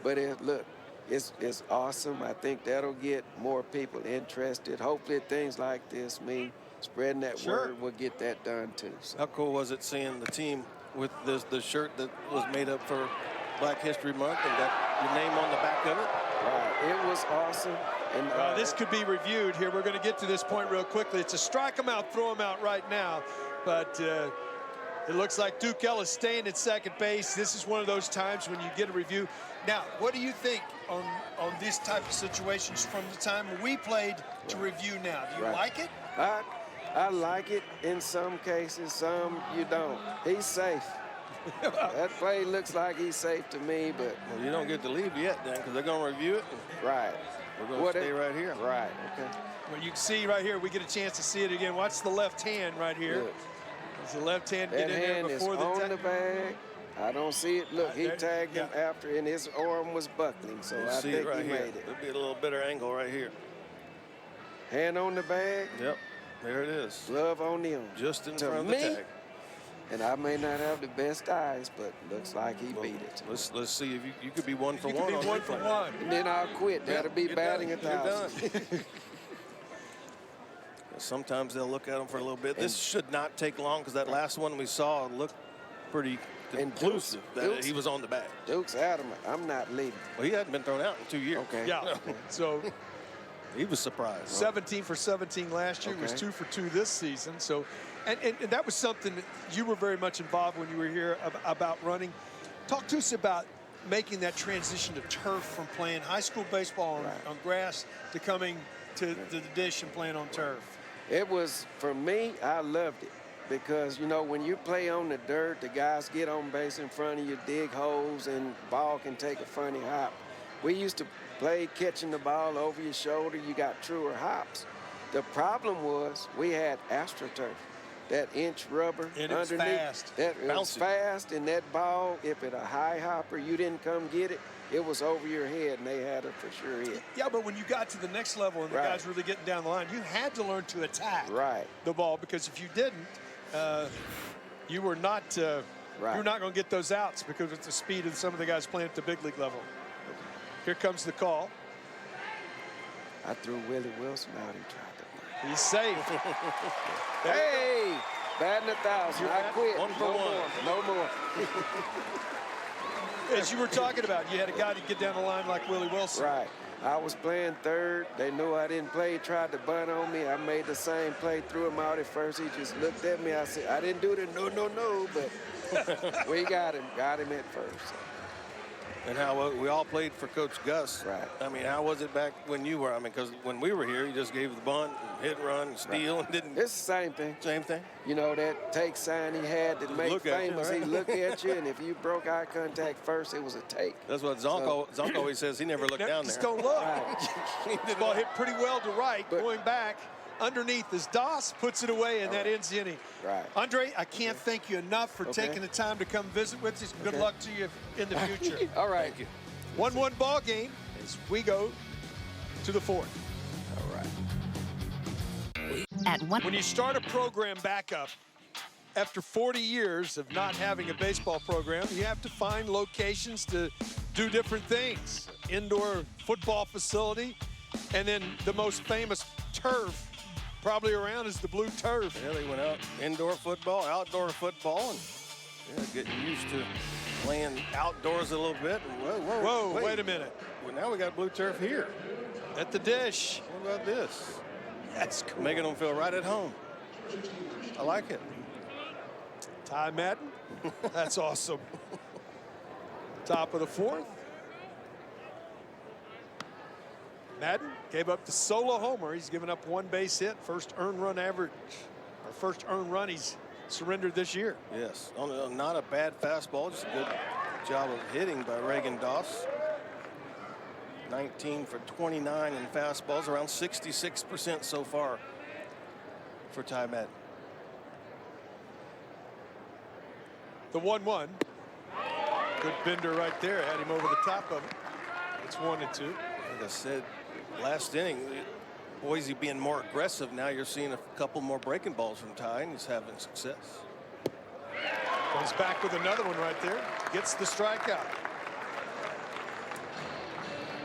but look, it's awesome. I think that'll get more people interested. Hopefully things like this mean spreading that word will get that done too. So. How cool was it seeing the team with the shirt that was made up for Black History Month and got your name on the back of it? Right, it was awesome. And this could be reviewed here. We're going to get to this point real quickly. It's a strike them out, throw them out right now. But it looks like Duke Ellis staying at second base. This is one of those times when you get a review. Now, what do you think on these type of situations from the time we played to review now? Do you like it? I like it in some cases, some you don't. He's safe. That play looks like he's safe to me, but... Well, you don't get to leave yet, then, because they're going to review it. Right. We're going to stay right here. Right, okay. Well, you can see right here, we get a chance to see it again. Watch the left hand right here. Does the left hand get in there before the on the bag. I don't see it. Look, he tagged him after, and his arm was buckling, so I think he made it. It'll be a little better angle right here. Hand on the bag. Yep, there it is. Glove on the arm. Just in front of the tag. And I may not have the best eyes, but looks like he beat it. Let's see if you could be one for one. You could be one for one. And then I'll quit. That'll be batting 1,000. Sometimes they'll look at them for a little bit. This should not take long because that last one we saw looked pretty conclusive that he was on the bag. Duke's adamant. I'm not leaving. Well, he hadn't been thrown out in 2 years. Okay. Yeah. So he was surprised. 17 for 17 last year. Was 2 for 2 this season. So, and that was something that you were very much involved when you were here about running. Talk to us about making that transition to turf from playing high school baseball on grass to coming to the dish and playing on turf. It was, for me, I loved it. Because, you know, when you play on the dirt, the guys get on base in front of you, dig holes, and ball can take a funny hop. We used to play catching the ball over your shoulder. You got truer hops. The problem was we had AstroTurf, that inch rubber and underneath. It was fast. That was fast, and that ball, if it a high hopper, you didn't come get it, it was over your head, and they had it for sure hit. Yeah, but when you got to the next level and the guys really getting down the line, you had to learn to attack the ball, because if you didn't, you were not you're not going to get those outs because of the speed of some of the guys playing at the big league level. Here comes the call. I threw Willie Wilson out. He tried to. He's safe. Hey, batting 1,000. I quit. One for one. No more. as you were talking about, you had a guy to get down the line like Willie Wilson. Right. I was playing third. They knew I didn't play, tried to bunt on me. I made the same play, threw him out at first. He just looked at me. I said, I didn't do it. No, but we got him at first. And how we all played for Coach Gus. Right. I mean, how was it back when you were? I mean, because when we were here, you just gave the bunt, and hit, run, and steal, and didn't. It's the same thing. Same thing. You know, that take sign he had that made famous. Right? He looked at you, and if you broke eye contact first, it was a take. That's what Zonk always says. He never looked down there. Just don't look. Right. The ball hit pretty well to right, going back. Underneath as Doss puts it away, and that ends the inning. Right. Andre, I can't thank you enough for taking the time to come visit with us. Good luck to you in the future. All right. Thank you. 1-1 ball game as we go to the fourth. All right. At one. When you start a program back up, after 40 years of not having a baseball program, you have to find locations to do different things. Indoor football facility, and then the most famous turf probably around is the blue turf. Yeah, they went out indoor football, outdoor football, and getting used to playing outdoors a little bit. Whoa, wait a minute. Well, now we got blue turf here. At the Dish. What about this? That's cool. Making them feel right at home. I like it. Ty Madden. That's awesome. Top of the fourth. Madden gave up the solo homer. He's given up one base hit. First earned run average, or first earned run he's surrendered this year. Yes, not a bad fastball. Just a good job of hitting by Reagan Doss. 19 for 29 in fastballs, around 66% so far for Ty Madden. The 1-1. Good bender right there. Had him over the top of it. It's 1-2. Like I said, last inning, Boise being more aggressive. Now you're seeing a couple more breaking balls from Ty, and he's having success. Comes back with another one right there. Gets the strikeout.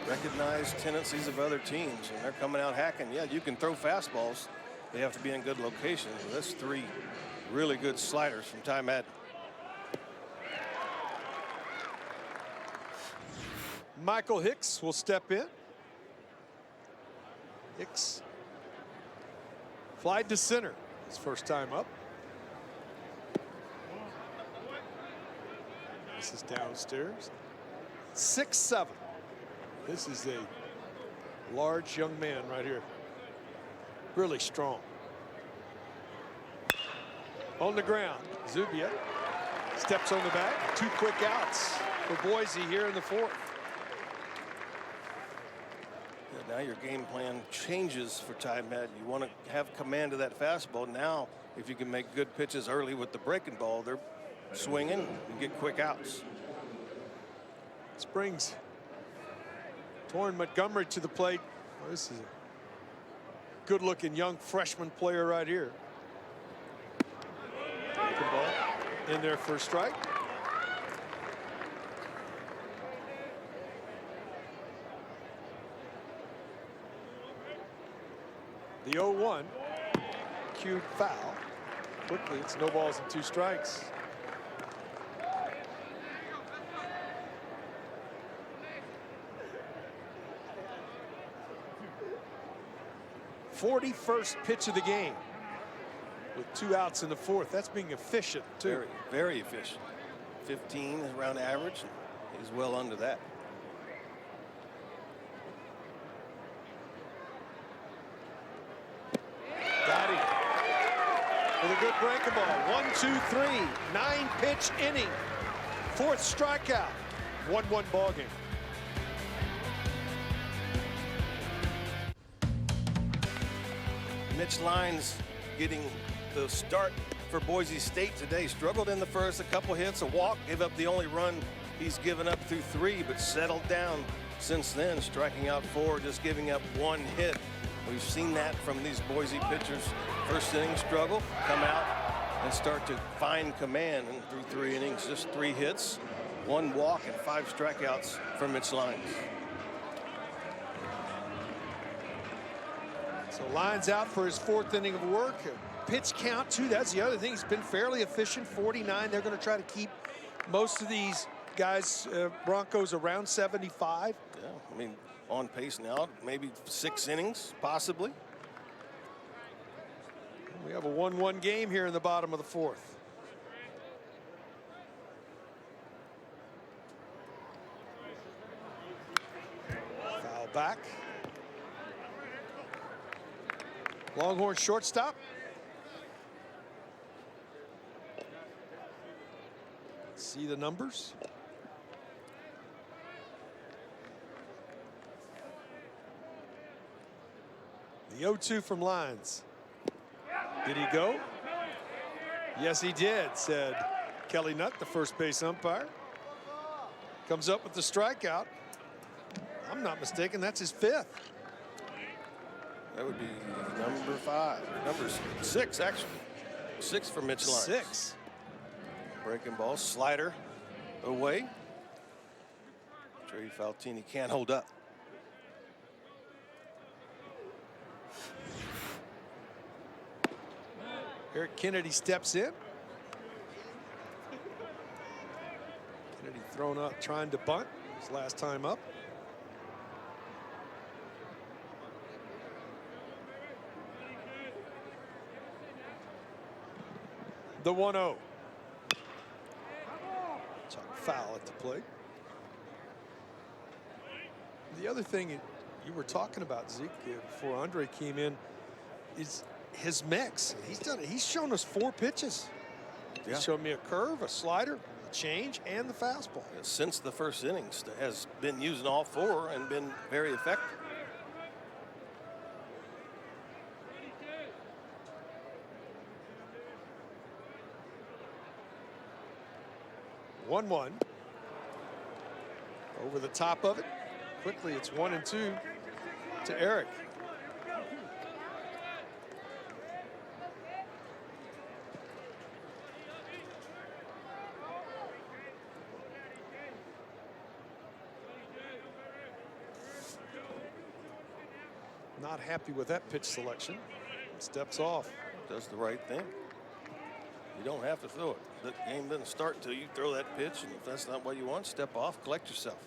Recognize tendencies of other teams, and they're coming out hacking. Yeah, you can throw fastballs. They have to be in good locations. Well, that's three really good sliders from Ty Madden. Michael Hicks will step in. Hicks flied to center his first time up. This is downstairs. 6'7". This is a large young man right here. Really strong. On the ground, Zubia steps on the back. 2 quick outs for Boise here in the fourth. Now your game plan changes for Ty Madden. You want to have command of that fastball. Now, if you can make good pitches early with the breaking ball, they're swinging and get quick outs. This brings Torrin Montgomery to the plate. Well, this is a good-looking young freshman player right here. Breaking ball in there for a strike. The 0-1, cued foul. Quickly, it's no balls and 2 strikes. "41st pitch of the game with 2 outs in the fourth." That's being efficient, too. Very, very efficient. 15 is around average. He's well under that. Got him with a good breaking ball. 1, 2, 3. 9-pitch inning. 4th strikeout. 1-1 ball game. Mitch Lyons getting the start for Boise State today. Struggled in the first, a couple hits, a walk, gave up the only run he's given up through 3, but settled down since then, striking out 4, just giving up 1 hit. We've seen that from these Boise pitchers. First inning struggle, come out and start to find command, and through 3 innings, just 3 hits, 1 walk, and 5 strikeouts for Mitch Lyons. So Lyons out for his 4th inning of work. A pitch count, too. That's the other thing. He's been fairly efficient, 49. They're going to try to keep most of these guys, Broncos around 75. Yeah, I mean, on pace now, maybe 6 innings, possibly. We have a 1-1 game here in the bottom of the 4th. Foul back. Longhorn shortstop. See the numbers. The 0-2 from Lyons. Did he go? Yes, he did, said Kelly Nutt, the first base umpire. Comes up with the strikeout. I'm not mistaken, that's his 5th. That would be number 5. Number 6, actually. 6 for Mitch Lyons. 6. Breaking ball, slider away. Trey Faltini can't hold up. Eric Kennedy steps in. Kennedy thrown up, trying to bunt. His last time up. The 1-0. Foul at the plate. The other thing you were talking about, Zeke, before Andre came in, is his mix. He's shown us 4 pitches. Yeah. He's shown me a curve, a slider, a change, and the fastball. Since the first innings, has been using all 4 and been very effective. One. Over the top of it. Quickly, it's 1-2 to Eric. Not happy with that pitch selection. Steps off. Does the right thing. You don't have to throw it. The game doesn't start till you throw that pitch, and if that's not what you want, step off, collect yourself.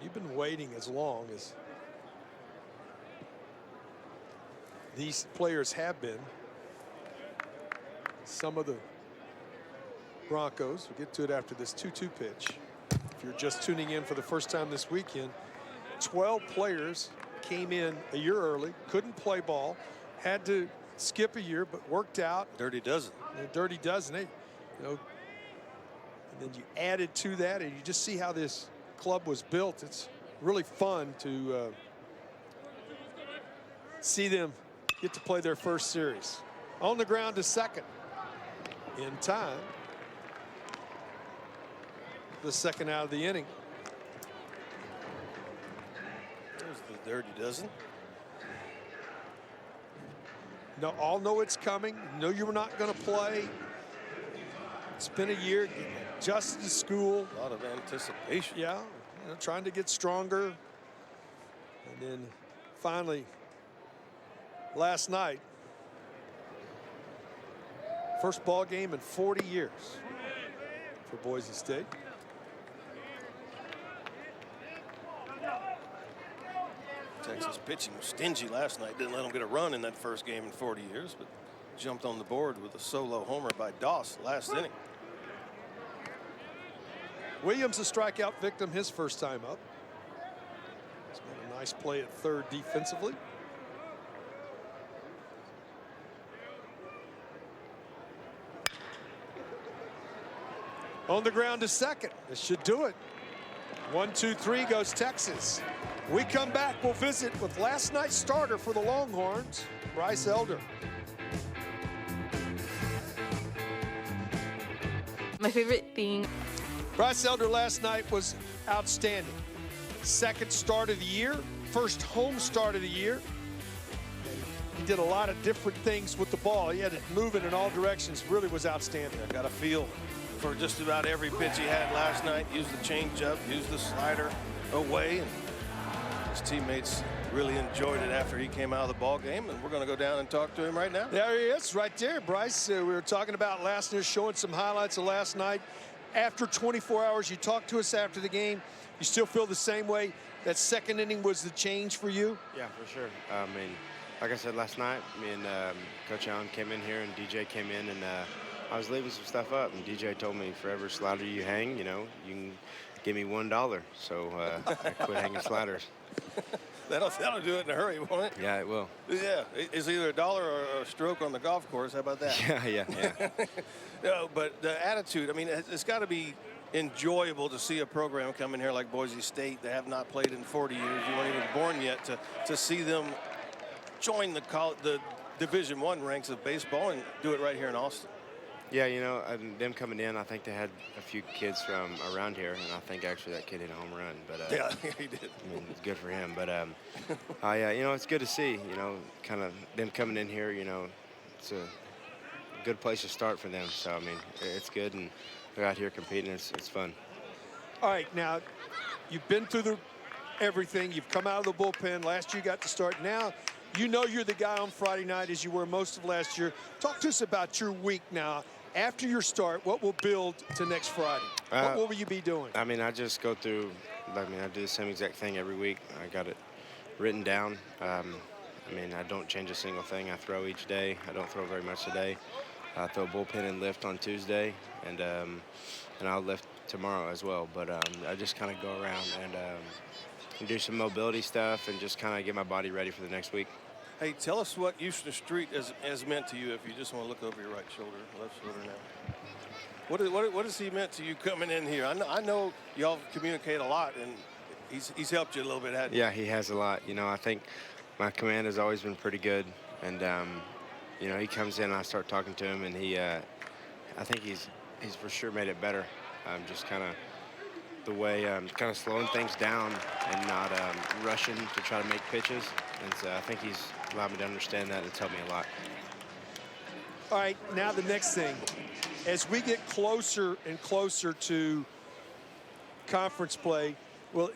You've been waiting as long as these players have been. Some of the Broncos, we'll get to it after this 2-2 pitch. If you're just tuning in for the first time this weekend, 12 players came in a year early, couldn't play ball, had to skip a year, but worked out. Dirty dozen. A dirty dozen. And then you added to that, and you just see how this club was built. It's really fun to see them get to play their first series. On the ground to second. In time. The second out of the inning. There's the dirty dozen. No, all know it's coming. Know you're not going to play. It's been a year, adjusted to school. A lot of anticipation. Yeah, trying to get stronger. And then finally, last night, first ball game in 40 years for Boise State. Texas pitching was stingy last night. Didn't let them get a run in that first game in 40 years, but jumped on the board with a solo homer by Doss last inning. Williams, a strikeout victim, his first time up. It's been a nice play at third defensively. On the ground to second. This should do it. 1-2-3 goes Texas. We come back, we'll visit with last night's starter for the Longhorns, Bryce Elder. My favorite thing. Bryce Elder last night was outstanding. Second start of the year, first home start of the year. He did a lot of different things with the ball. He had it moving in all directions, really was outstanding. I got a feel for just about every pitch he had last night. Used the changeup, used the slider away, and His teammates really enjoyed it after he came out of the ball game, and we're going to go down and talk to him right now. There he is, right there, Bryce. We were talking about last night, showing some highlights of last night. After 24 hours, you talked to us after the game. You still feel the same way? That second inning was the change for you? Yeah, for sure. I mean, like I said last night, me and Coach Allen came in here and DJ came in, and I was leaving some stuff up, and DJ told me, for every slider you hang, you know, you can give me $1. So I quit hanging sliders. That'll do it in a hurry, won't it? Yeah, it will. Yeah, it's either $1 or a stroke on the golf course. How about that? Yeah. No, but the attitude, I mean, it's got to be enjoyable to see a program come in here like Boise State. They have not played in 40 years. You weren't even born yet to see them join the Division I ranks of baseball and do it right here in Austin. Yeah, you know, them coming in, I think they had a few kids from around here, and I think actually that kid hit a home run. But yeah, he did. I mean, it's good for him. But you know, it's good to see. You know, kind of them coming in here. You know, it's a good place to start for them. So I mean, it's good, and they're out here competing. It's fun. All right, now you've been through everything. You've come out of the bullpen. Last year you got to start. Now you know you're the guy on Friday night as you were most of last year. Talk to us about your week now. After your start, what will build to next Friday? What will you be doing? I mean, I just go through, I mean, I do the same exact thing every week. I got it written down. I mean, I don't change a single thing. I throw each day. I don't throw very much today. I throw bullpen and lift on Tuesday, and I'll lift tomorrow as well. But I just kind of go around and do some mobility stuff and just kind of get my body ready for the next week. Hey, tell us what Houston Street has meant to you if you just want to look over your right shoulder, left shoulder now. What has he meant to you coming in here? I know y'all communicate a lot, and he's helped you a little bit, hasn't he? Yeah, he has a lot. You know, I think my command has always been pretty good, and you know, he comes in and I start talking to him, and I think he's for sure made it better. Just kind of the way kind of slowing things down and not rushing to try to make pitches. And so I think he's allowed me to understand that. It's helped me a lot. All right, now the next thing. As we get closer and closer to conference play, will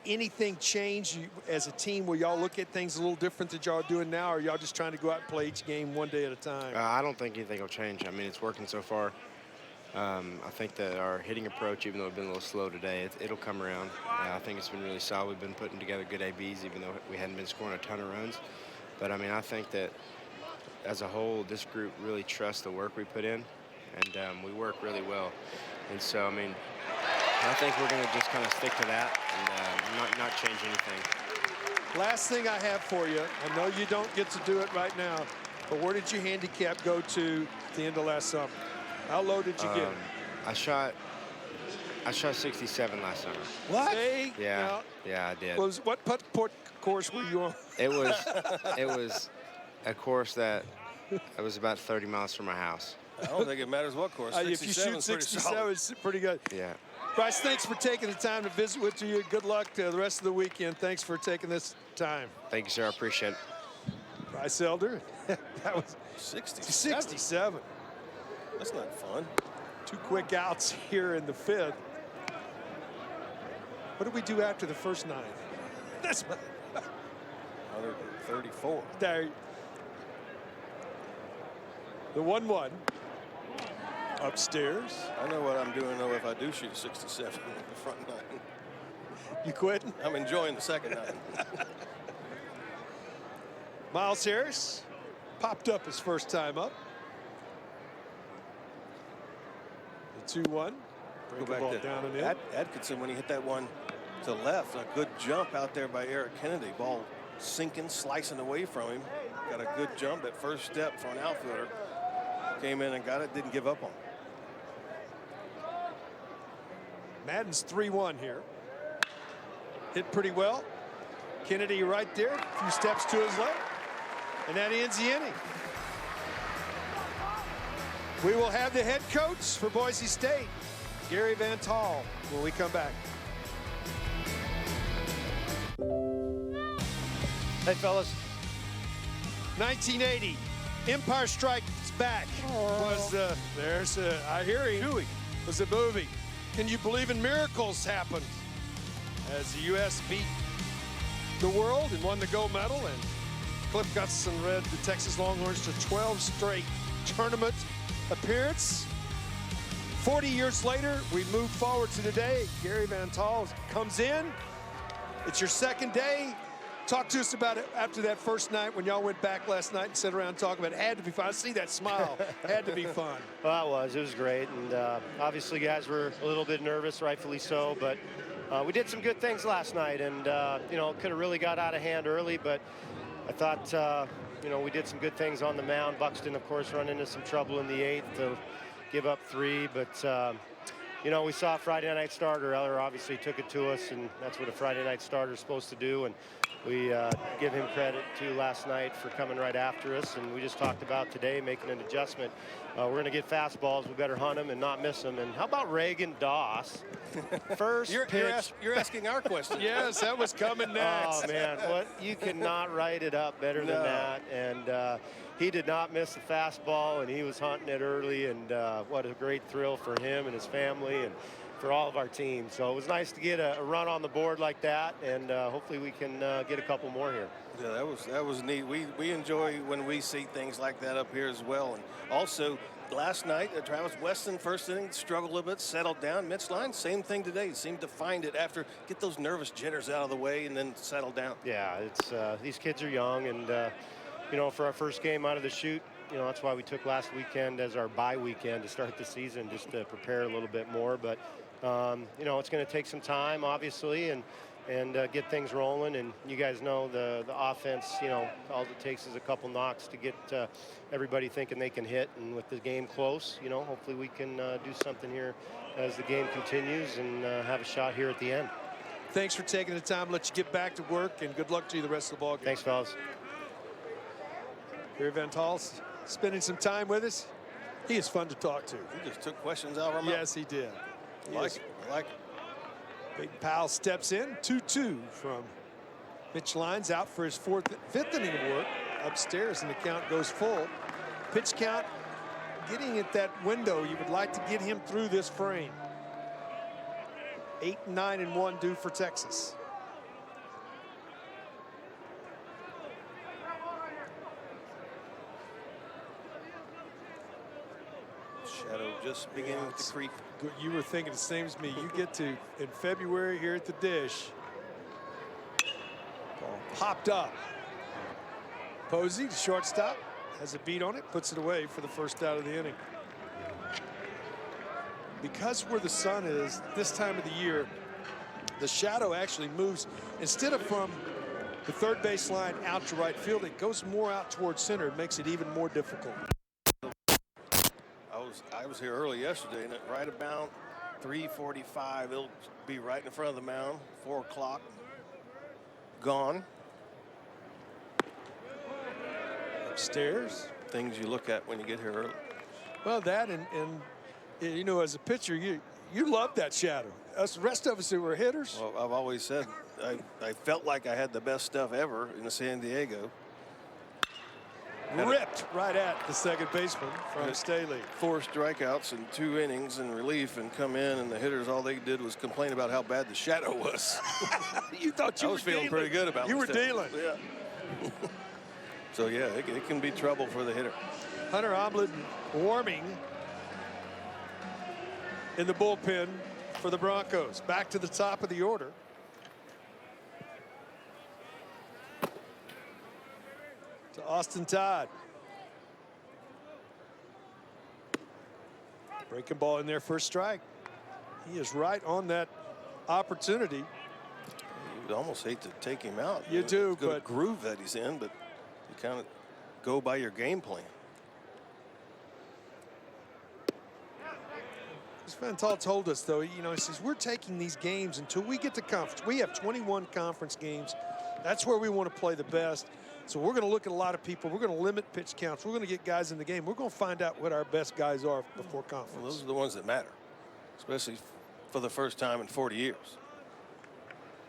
anything change as a team? Will y'all look at things a little different than y'all are doing now, or are y'all just trying to go out and play each game one day at a time? I don't think anything will change. I mean, it's working so far. I think that our hitting approach, even though it's been a little slow today, it'll come around. I think it's been really solid. We've been putting together good ABs, even though we hadn't been scoring a ton of runs. But, I mean, I think that as a whole, this group really trusts the work we put in, and we work really well. And so, I mean, I think we're going to just kind of stick to that and not change anything. Last thing I have for you, I know you don't get to do it right now, but where did your handicap go to at the end of last summer? How low did you get? I shot 67 last summer. What? See? Yeah, yeah, I did. What course were you on? It was a course that it was about 30 miles from my house. I don't think it matters what course. If you shoot 67, it's pretty good. Yeah. Bryce, thanks for taking the time to visit with you. Good luck the rest of the weekend. Thanks for taking this time. Thank you, sir. I appreciate it. Bryce Elder. That was 67. That's not fun. 2 quick outs here in the 5th. What did we do after the first 9? That's 134. There. The 1-1. Upstairs. I know what I'm doing, though, if I do shoot 67 in the front 9. You quitting? I'm enjoying the second 9. Miles Harris popped up his first time up. The 2-1. Go back ball to down and in. Atkinson when he hit that one to left. A good jump out there by Eric Kennedy. Ball sinking, slicing away from him. Got a good jump at first step for an outfielder. Came in and got it, didn't give up on him. Madden's 3-1 here. Hit pretty well. Kennedy right there, a few steps to his left. And that ends the inning. We will have the head coach for Boise State, Gary Van Tall, when we come back. Hey, fellas. 1980, Empire Strikes Back was I hear him. Was a movie. Can you believe in miracles happened as the U.S. beat the world and won the gold medal. And Cliff Gustafson led the Texas Longhorns to 12 straight tournament appearance. 40 years later, we move forward to today. Gary Van Tol comes in. It's your second day. Talk to us about it after that first night when y'all went back last night and sat around and talked about it. Had to be fun. I see that smile. Had to be fun. Well, it was great. And obviously guys were a little bit nervous, rightfully so, but we did some good things last night, and you know, could have really got out of hand early, but I thought, you know, we did some good things on the mound. Buxton, of course, run into some trouble in the 8th to give up 3, but you know, we saw a Friday night starter. Eller obviously took it to us, and that's what a Friday night starter is supposed to do. And we give him credit too last night for coming right after us. And we just talked about today making an adjustment. We're going to get fastballs. We better hunt them and not miss them. And how about Reagan Doss? First pitch. You're asking our question. Yes, that was coming next. Oh, man. What, you cannot write it up better than that. And he did not miss the fastball, and he was hunting it early. And what a great thrill for him and his family and for all of our teams. So it was nice to get a run on the board like that, and hopefully we can get a couple more here. Yeah, that was neat. We enjoy when we see things like that up here as well. And also, last night, Travis Weston, first inning, struggled a little bit, settled down. Mitch Lyons, same thing today. Seemed to find it after, get those nervous jitters out of the way and then settle down. Yeah, it's these kids are young, and you know, for our first game out of the chute, you know, that's why we took last weekend as our bye weekend to start the season, just to prepare a little bit more. But you know, it's going to take some time, obviously, and get things rolling. And you guys know the offense, you know, all it takes is a couple knocks to get everybody thinking they can hit. And with the game close, you know, hopefully we can do something here as the game continues and have a shot here at the end. Thanks for taking the time. Let you get back to work, and good luck to you the rest of the ball game. Thanks, fellas. Gary Van Tol spending some time with us. He is fun to talk to. He just took questions out of our mouth. Yes, he did. I like it. Peyton Powell steps in, 2-2 from Mitch Lyons, out for his fifth inning of work upstairs, and the count goes full. Pitch count getting at that window. You would like to get him through this frame. 8, 9, and 1 due for Texas. Shadow just beginning to creep. You were thinking the same as me. You get to in February here at the Dish. Ball popped up. Posey, the shortstop, has a beat on it, puts it away for the first out of the inning. Because where the sun is this time of the year, the shadow actually moves. Instead of from the third base line out to right field, it goes more out towards center. It makes it even more difficult. I was here early yesterday, and at right about 3:45, it'll be right in front of the mound. 4 o'clock, gone. Upstairs. Things you look at when you get here early. Well, that and you know, as a pitcher, you love that shadow. Us, the rest of us who were hitters. Well, I've always said I felt like I had the best stuff ever in San Diego. Ripped right at the second baseman from Staley. 4 strikeouts in 2 innings in relief, and come in, and the hitters, all they did was complain about how bad the shadow was. You thought you I was feeling pretty good about it. You were dealing. Yeah. So yeah, it can be trouble for the hitter. Hunter Omlin warming in the bullpen for the Broncos. Back to the top of the order. To Austin Todd. Breaking ball in there for a strike. He is right on that opportunity. You would almost hate to take him out. You do, it's good but groove that he's in, but you kind of go by your game plan. Van Tol told us, though, you know, he says, we're taking these games until we get to conference. We have 21 conference games. That's where we want to play the best. So we're going to look at a lot of people. We're going to limit pitch counts. We're going to get guys in the game. We're going to find out what our best guys are before conference. Well, those are the ones that matter, especially for the first time in 40 years.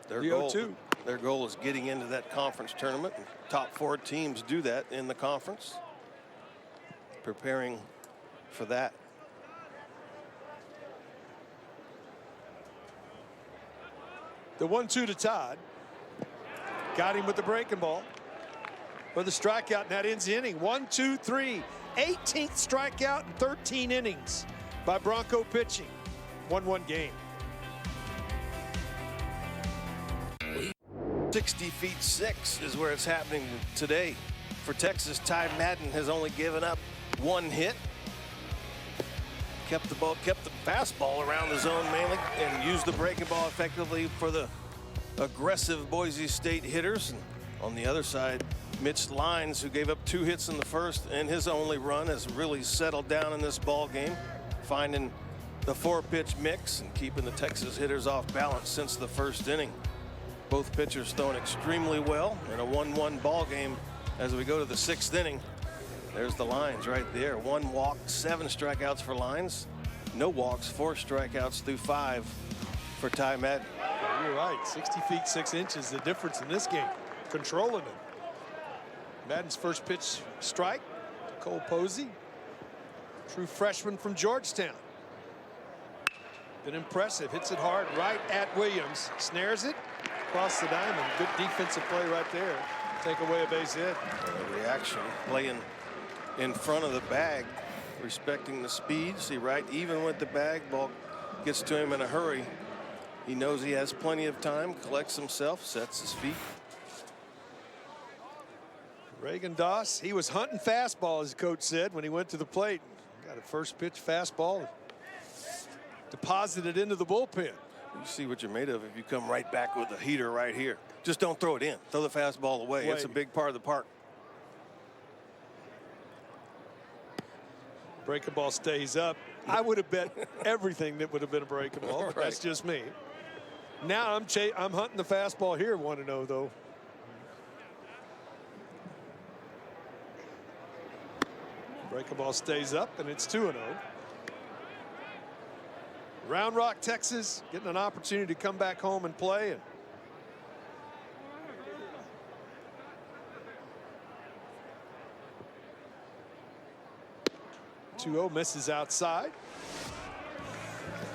Their goal is getting into that conference tournament. And top 4 teams do that in the conference, preparing for that. The 1-2 to Todd. Got him with the breaking ball for the strikeout, and that ends the inning. 1, 2, 3. 18th strikeout in 13 innings by Bronco pitching. 1-1 game. 60 feet 6 is where it's happening today. For Texas, Ty Madden has only given up 1 hit. Kept the fastball around the zone mainly, and used the breaking ball effectively for the aggressive Boise State hitters. And on the other side, Mitch Lyons, who gave up 2 hits in the first and his only run, has really settled down in this ball game, finding the 4-pitch mix and keeping the Texas hitters off balance since the first inning. Both pitchers throwing extremely well in a 1-1 ball game as we go to the 6th inning. There's the lines right there. 1 walk, 7 strikeouts for Lyons. No walks, 4 strikeouts through 5 for Ty Madden. You're right. 60 feet 6 inches, the difference in this game. Controlling it. Madden's first pitch strike to Cole Posey. True freshman from Georgetown. Been impressive. Hits it hard right at Williams. Snares it across the diamond. Good defensive play right there. Take away a base hit. The reaction playing in front of the bag, respecting the speed. See, right, even with the bag, ball gets to him in a hurry. He knows he has plenty of time, collects himself, sets his feet. Reagan Doss, he was hunting fastball, as the coach said, when he went to the plate. Got a first pitch fastball, deposited into the bullpen. You see what you're made of if you come right back with a heater right here. Just don't throw it in. Throw the fastball away. It's a big part of the park. Breaking ball stays up. I would have bet everything that would have been a breaking ball, but that's just me. Now I'm hunting the fastball here, 1-0 though. Breaking ball stays up, and it's 2-0. Round Rock, Texas, getting an opportunity to come back home and play. And .2-0 misses outside.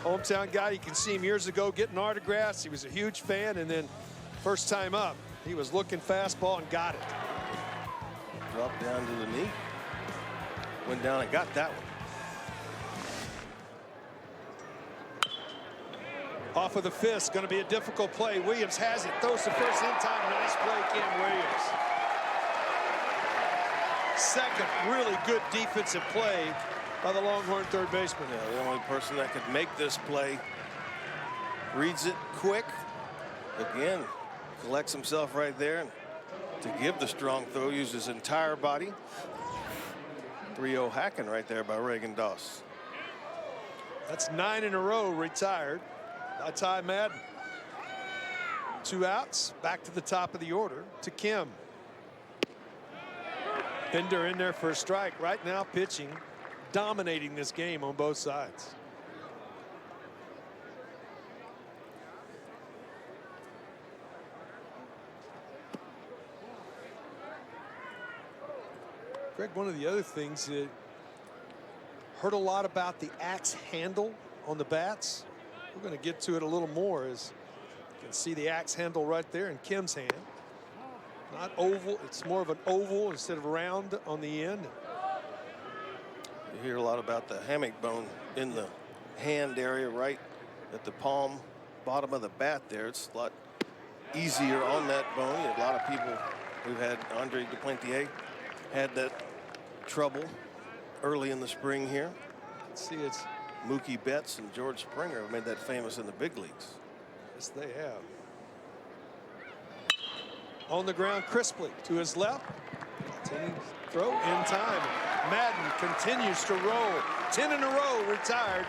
Hometown guy, you can see him years ago getting autographs. He was a huge fan, and then first time up, he was looking fastball and got it. Dropped down to the knee. Went down and got that one. Off of the fist, going to be a difficult play. Williams has it, throws the first in time. Nice play, Cam Williams. Second, really good defensive play by the Longhorn third baseman. Yeah, the only person that could make this play. Reads it quick. Again, collects himself right there. And to give the strong throw, uses his entire body. 3-0 hacking right there by Reagan Doss. That's 9 in a row retired by Ty Madden. 2 outs, back to the top of the order to Kim. Bender in there for a strike. Right now pitching, dominating this game on both sides. Greg, one of the other things that heard a lot about the axe handle on the bats. We're going to get to it a little more, as you can see the axe handle right there in Kim's hand. Not oval, it's more of an oval instead of round on the end. You hear a lot about the hammock bone in the hand area right at the palm bottom of the bat there. It's a lot easier on that bone. A lot of people who've had Andre Duplantier had that trouble early in the spring here. Let's see, it's Mookie Betts and George Springer have made that famous in the big leagues. Yes, they have. On the ground crisply to his left. Continues throw in time. Madden continues to roll. 10 in a row retired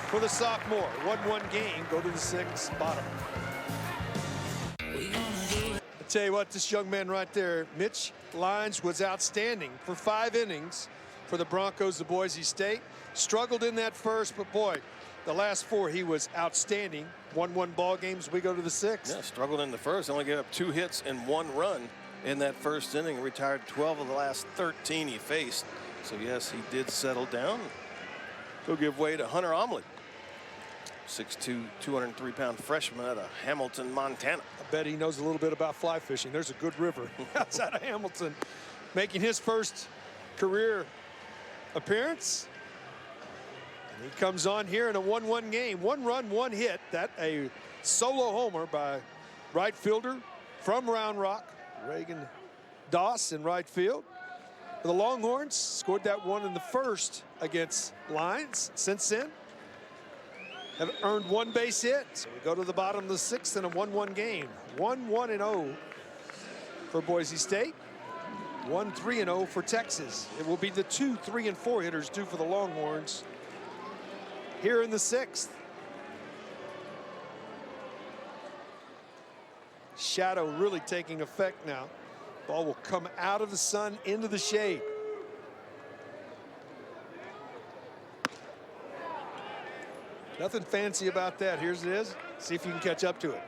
for the sophomore. 1-1 game. Go to the 6th bottom. I tell you what, this young man right there, Mitch Lyons, was outstanding for 5 innings for the Broncos of Boise State. Struggled in that first, but boy, the last 4 he was outstanding. 1-1 ball games. We go to the 6th. Yeah, struggled in the first. Only gave up 2 hits and 1 run in that first inning. Retired 12 of the last 13 he faced. So yes, he did settle down. He'll give way to Hunter Omley. 6'2", 203-pound freshman out of Hamilton, Montana. I bet he knows a little bit about fly fishing. There's a good river outside of Hamilton. Making his first career appearance. And he comes on here in a 1-1 game. 1 run, 1 hit. That a solo homer by right fielder from Round Rock, Reagan Doss in right field. The Longhorns scored that one in the first against Lions. Since then, have earned 1 base hit. So we go to the bottom of the 6th in a 1-1 game. 1-1-0 for Boise State. 1-3-0 for Texas. It will be the 2, 3, and 4 hitters due for the Longhorns here in the 6th. Shadow really taking effect now. Ball will come out of the sun into the shade. Nothing fancy about that. Here's it is. See if you can catch up to it.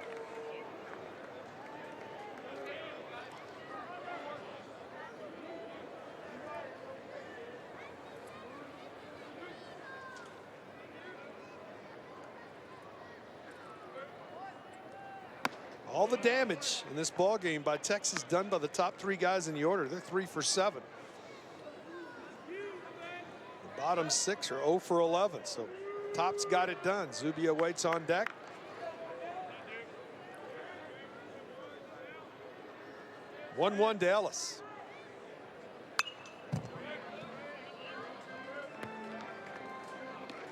All the damage in this ball game by Texas done by the top 3 guys in the order. They're 3 for 7. The bottom 6 are 0 for 11. So top's got it done. Zubia waits on deck. One to Ellis.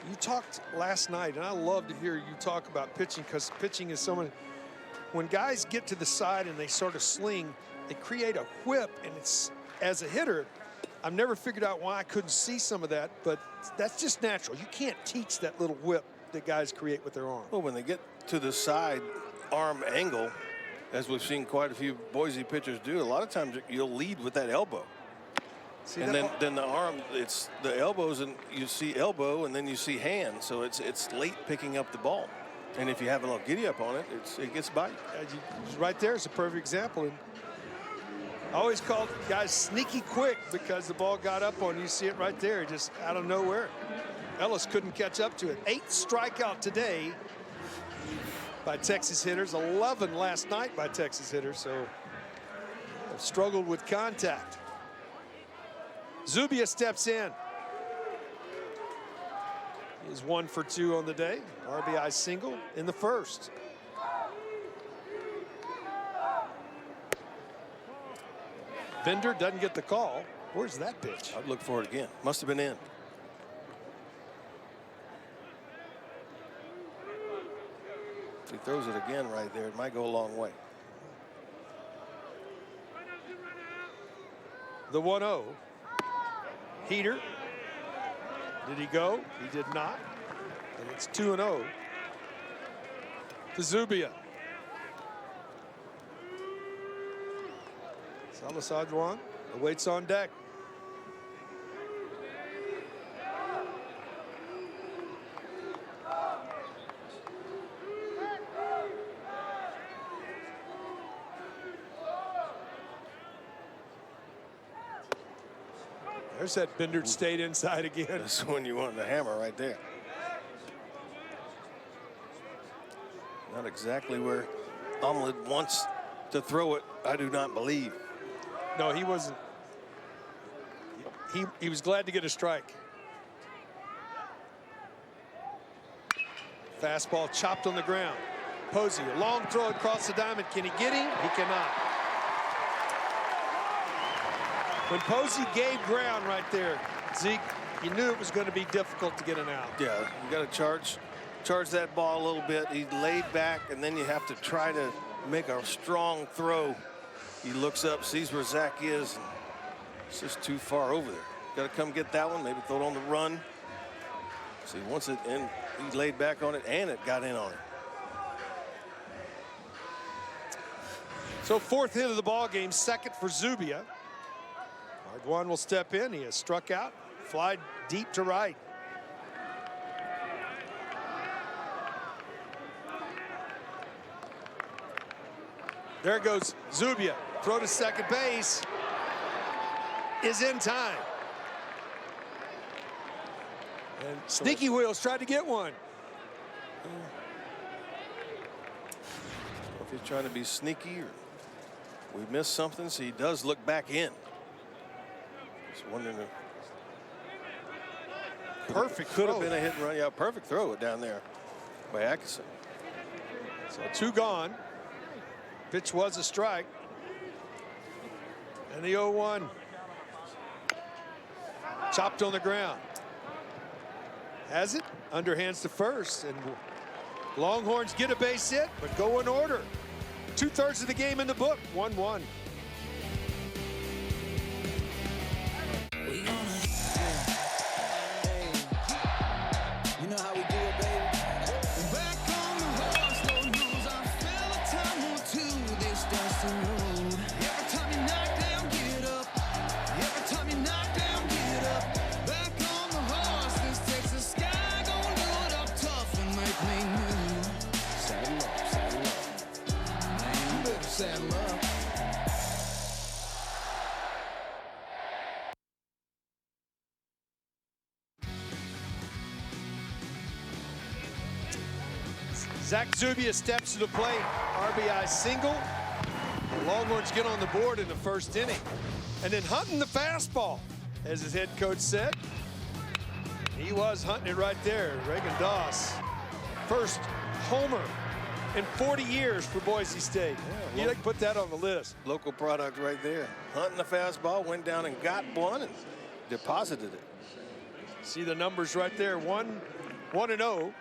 You talked last night, and I love to hear you talk about pitching, because pitching is someone. When guys get to the side and they sort of sling, they create a whip, and it's, as a hitter, I've never figured out why I couldn't see some of that, but that's just natural. You can't teach that little whip that guys create with their arm. Well, when they get to the side arm angle, as we've seen quite a few Boise pitchers do, a lot of times you'll lead with that elbow. See, and then the arm, it's the elbows, and you see elbow, and then you see hand, so it's late picking up the ball. And if you have a little giddy up on it, it gets by. Right there is a perfect example. And I always called guys sneaky quick because the ball got up on you. See it right there, just out of nowhere. Ellis couldn't catch up to it. 8th strikeout today by Texas hitters. 11 last night by Texas hitters. So have struggled with contact. Zubia steps in. He is 1 for 2 on the day. RBI single in the first. Bender doesn't get the call. Where's that pitch? I'd look for it again. Must have been in. If he throws it again right there, it might go a long way. The 1-0. Heater. Did he go? He did not. And it's 2-0 to Zubia. Salazar awaits on deck. There's that Bender stayed inside again. That's when you want the hammer right there. Not exactly where Omelet wants to throw it, I do not believe. No, he wasn't. He was glad to get a strike. Fastball chopped on the ground. Posey, a long throw across the diamond. Can he get him? He cannot. When Posey gave ground right there, Zeke, you knew it was going to be difficult to get an out. Yeah, you got to charge that ball a little bit. He laid back, and then you have to try to make a strong throw. He looks up, sees where Zach is, and it's just too far over there. Got to come get that one, maybe throw it on the run. See, once it in, he laid back on it, and it got in on it. So 4th hit of the ball game, 2nd for Zubia. Ardwan will step in. He has struck out, fly deep to right. There goes Zubia. Throw to second base is in time. And Sneaky Wheels tried to get one. if he's trying to be sneaky or we missed something, so he does look back in. Just wondering if could have been a hit and run. Yeah, perfect throw down there by Atkinson. So 2 gone. Pitch was a strike. And the 0-1. Chopped on the ground. Has it. Underhands to first. And Longhorns get a base hit, but go in order. 2/3 of the game in the book. 1-1. Zach Zubia steps to the plate. RBI single. The Longhorns get on the board in the first inning. And then hunting the fastball, as his head coach said. He was hunting it right there. Reagan Doss. First homer in 40 years for Boise State. Yeah, you'd put that on the list. Local product right there. Hunting the fastball, went down and got one and deposited it. See the numbers right there. 1-0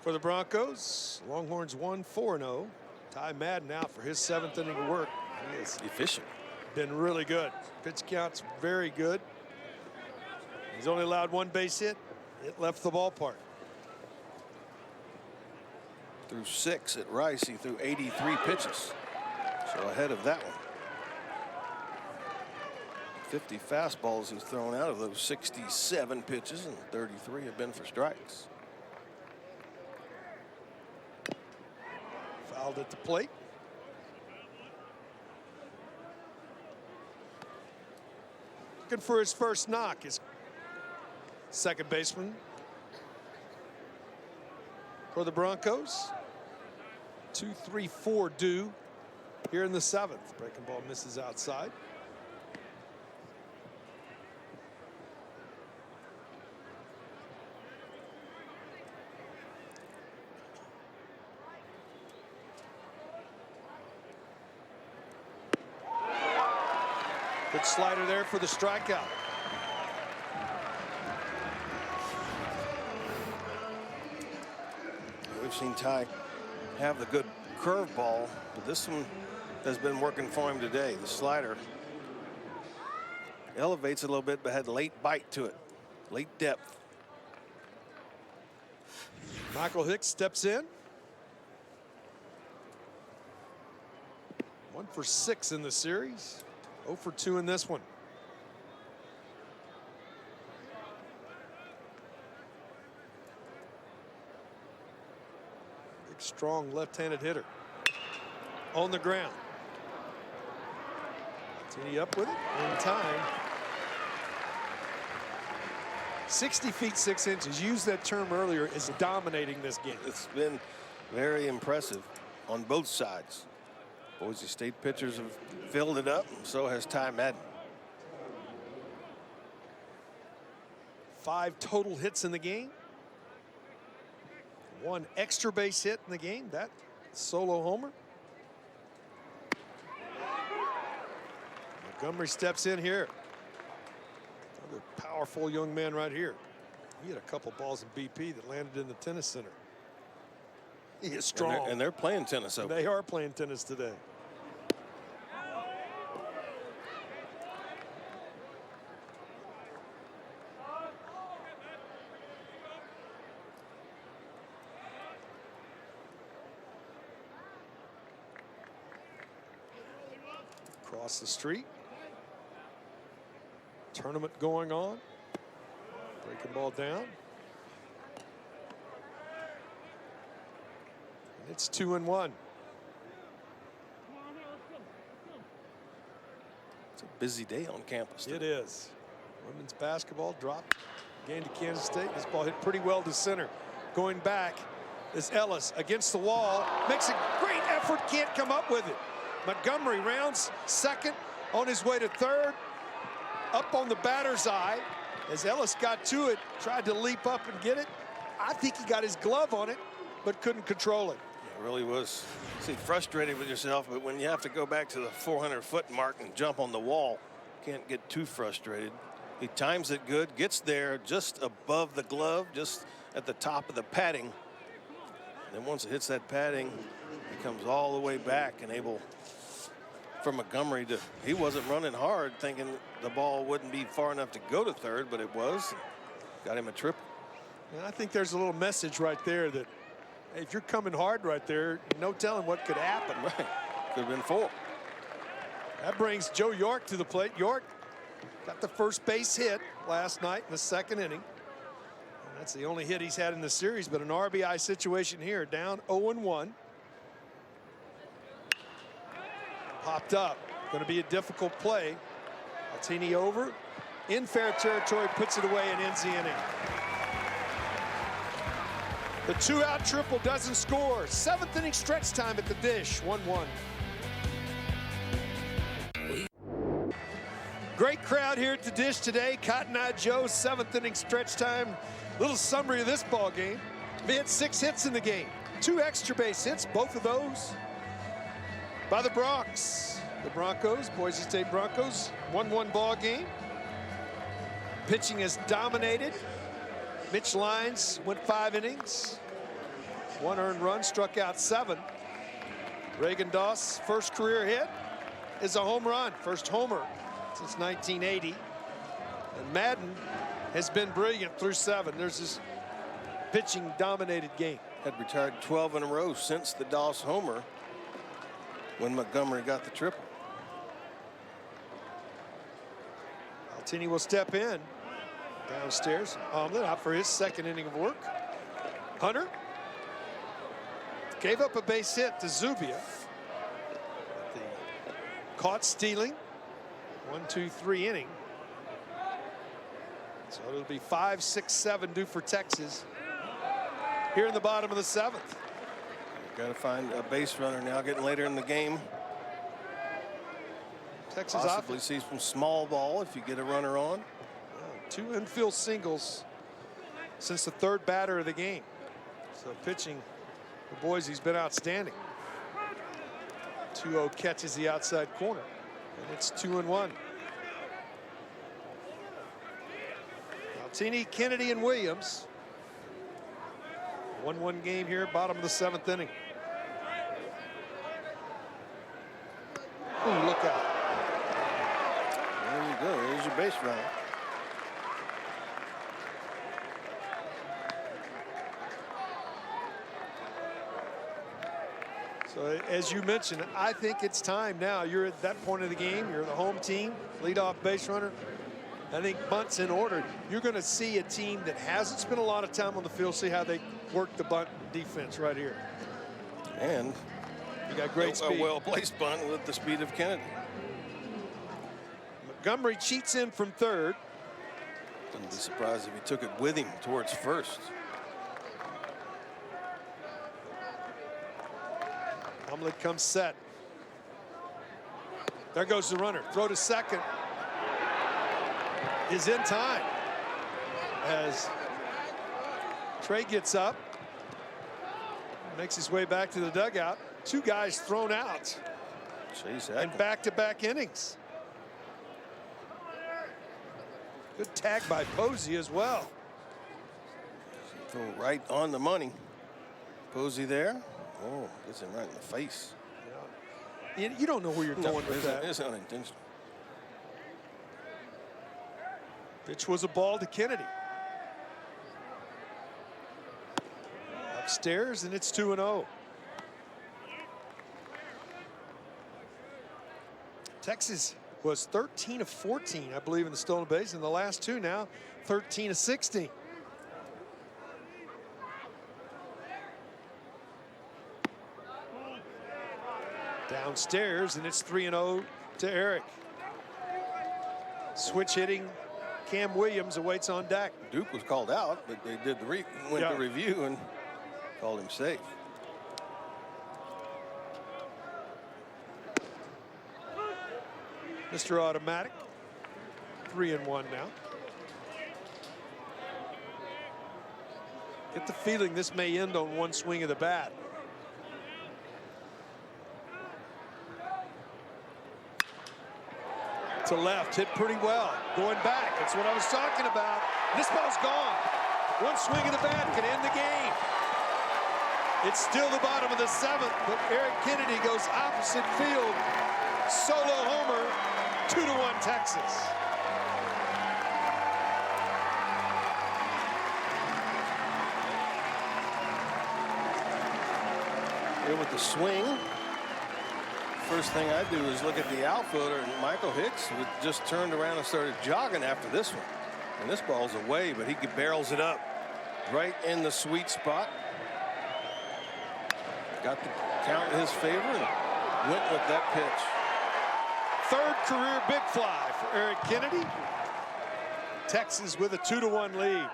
for the Broncos. Longhorns 4-0. Ty Madden out for his 7th inning of work. He is efficient. Been really good. Pitch count's very good. He's only allowed 1 base hit. It left the ballpark. Through 6 at Rice, he threw 83 pitches. So ahead of that one. 50 fastballs he's thrown out of those 67 pitches, and 33 have been for strikes. Fouled at the plate. Looking for his first knock, his second baseman for the Broncos. 2-3-4 due here in the 7th. Breaking ball misses outside. Good slider there for the strikeout. We've seen Ty have the good curveball, but this one has been working for him today. The slider elevates a little bit, but had late bite to it, late depth. Michael Hicks steps in. 1 for 6 in the series. 0 for 2 in this one. Big, strong left-handed hitter. On the ground. Tee up with it in time. 60 feet 6 inches. Used that term earlier. Is dominating this game. It's been very impressive on both sides. Boise State pitchers have filled it up, and so has Ty Madden. 5 total hits in the game. 1 extra base hit in the game. That solo homer. Montgomery steps in here. Another powerful young man right here. He had a couple balls in BP that landed in the tennis center. He is strong. And they're playing tennis over. They are playing tennis today. Across the street. Tournament going on. Breaking ball down. And it's 2-1. It's a busy day on campus. It is. Women's basketball dropped. Gained to Kansas State. This ball hit pretty well to center. Going back As Ellis against the wall, makes a great effort, can't come up with it. Montgomery rounds second, on his way to third, up on the batter's eye. As Ellis got to it, tried to leap up and get it. I think he got his glove on it, but couldn't control it. It really was. See, frustrated with yourself, but when you have to go back to the 400-foot mark and jump on the wall, can't get too frustrated. He times it good, gets there just above the glove, just at the top of the padding. Then once it hits that padding, he comes all the way back and able for Montgomery to, he wasn't running hard thinking the ball wouldn't be far enough to go to third, but it was. Got him a triple. And I think there's a little message right there that if you're coming hard right there, no telling what could happen. Right. Could have been 4. That brings Joe York to the plate. York got the first base hit last night in the second inning. And that's the only hit he's had in the series, but an RBI situation here, down 0-1. Popped up. Going to be a difficult play. Altini over. In fair territory, puts it away and ends the inning. The 2-out triple doesn't score. 7th inning stretch time at the Dish, 1-1. Great crowd here at the Dish today. Cotton Eye Joe's 7th inning stretch time. Little summary of this ball game. They had 6 hits in the game. 2 extra base hits, both of those by the Bronx. The Broncos, Boise State Broncos, 1-1 ball game. Pitching has dominated. Mitch Lyons went 5 innings. 1 earned run, struck out 7. Reagan Doss' first career hit is a home run. First homer since 1980. And Madden has been brilliant through 7. There's this pitching dominated game. Had retired 12 in a row since the Doss homer when Montgomery got the triple. Altini will step in. Downstairs, Omlin out for his 2nd inning of work. Hunter gave up a base hit to Zubia. Caught stealing. 1-2-3 inning. So it'll be 5, 6, 7 due for Texas here in the bottom of the 7th. Got to find a base runner now, getting later in the game. Texas possibly see some small ball if you get a runner on. 2 infield singles since the 3rd batter of the game. So pitching for Boise's been outstanding. 2-0 catches the outside corner, and it's 2-1. Altini, Kennedy, and Williams. 1-1 game here, bottom of the 7th inning. Ooh, look out. There you go. There's your base runner. So as you mentioned, I think it's time now. You're at that point of the game. You're the home team, leadoff base runner. I think bunt's in order. You're going to see a team that hasn't spent a lot of time on the field, see how they work the bunt defense right here. And you got great speed. A well-placed bunt with the speed of Kennedy. Montgomery cheats in from 3rd. Wouldn't be surprised if he took it with him towards 1st. Omlin comes set. There goes the runner. Throw to 2nd. Is in time. As Trey gets up. Makes his way back to the dugout. 2 guys thrown out. In back-to-back innings. Good tag by Posey as well. Throw right on the money. Posey there. Oh, gets him right in the face. Yeah. You don't know where you're going with that. It's unintentional. Pitch was a ball to Kennedy. Upstairs, and it's 2-0. Texas was 13 of 14, I believe, in the stolen base. In the last 2 now, 13 of 16. Downstairs, and it's 3-0 to Eric. Switch hitting. Cam Williams awaits on deck. Duke was called out, but they did the went to review and Called him safe. Mr. Automatic, 3-1 now. Get the feeling this may end on one swing of the bat. To left, hit pretty well. Going back, that's what I was talking about. This ball's gone. One swing of the bat can end the game. It's still the bottom of the 7th, but Eric Kennedy goes opposite field. Solo homer, 2-1 Texas. Here with the swing. First thing I do is look at the outfielder, and Michael Hicks just turned around and started jogging after this one. And this ball's away, but he barrels it up right in the sweet spot. Got the count in his favor and went with that pitch. 3rd career big fly for Eric Kennedy. Texas with a 2-1 lead.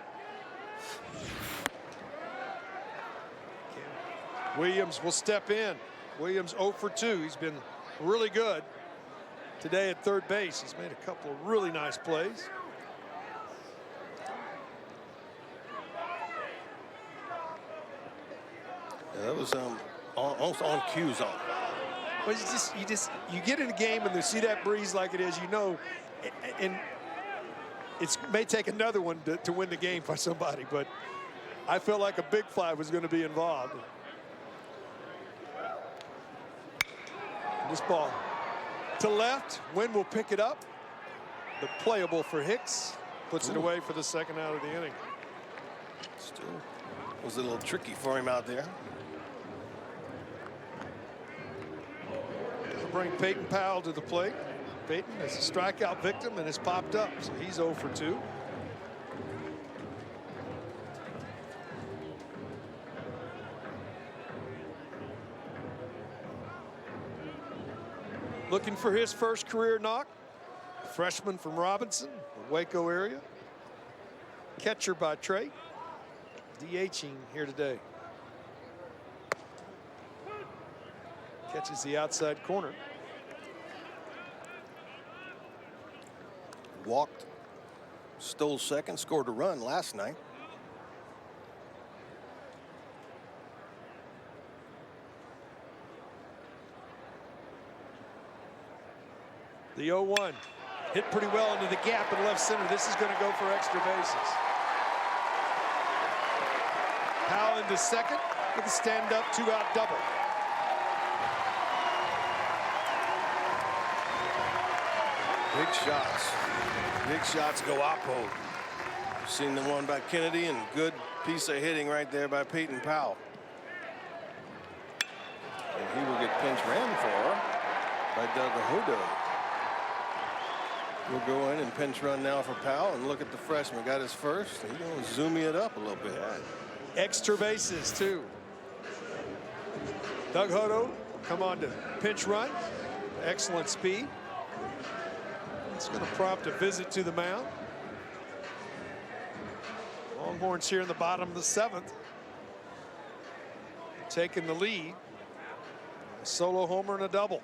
Williams will step in. Williams 0 for 2. He's been really good today at third base. He's made a couple of really nice plays. Yeah, that was almost on cue zone. But you get in a game and you see that breeze like it is, you know, and it may take another one to win the game for somebody, but I felt like a big fly was going to be involved. This ball to left. Wynn will pick it up. The playable for Hicks. Puts it away for the 2nd out of the inning. Still was a little tricky for him out there. We'll bring Peyton Powell to the plate. Peyton is a strikeout victim and has popped up, so he's 0 for 2. Looking for his first career knock. Freshman from Robinson, the Waco area. Catcher by trade. DHing here today. Catches the outside corner. Walked, stole second, scored a run last night. The 0-1 hit pretty well into the gap in left center. This is going to go for extra bases. Powell into second with a stand-up 2-out double. Big shots. Big shots go oppo. You've seen the one by Kennedy, and good piece of hitting right there by Peyton Powell. And he will get pinch ran for by Doug Hodo. We'll go in and pinch run now for Powell, and look at the freshman. Got his first. He's going to zoom it up a little bit. Extra bases, too. Doug Hodo come on to pinch run. Excellent speed. It's going to prompt a visit to the mound. Longhorns here in the bottom of the 7th. Taking the lead. A solo homer and a double.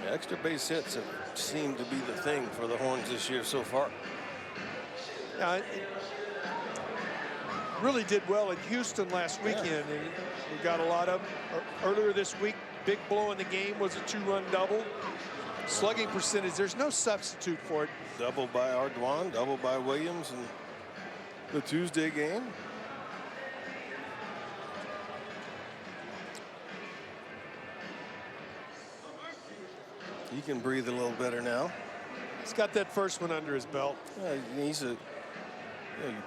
Extra base hits have seemed to be the thing for the Horns this year so far. It really did well in Houston last weekend, and we got a lot of earlier this week. Big blow in the game was a 2-run double. Slugging percentage, there's no substitute for it. Double by Ardoin, double by Williams in the Tuesday game. He can breathe a little better now. He's got that first one under his belt. You're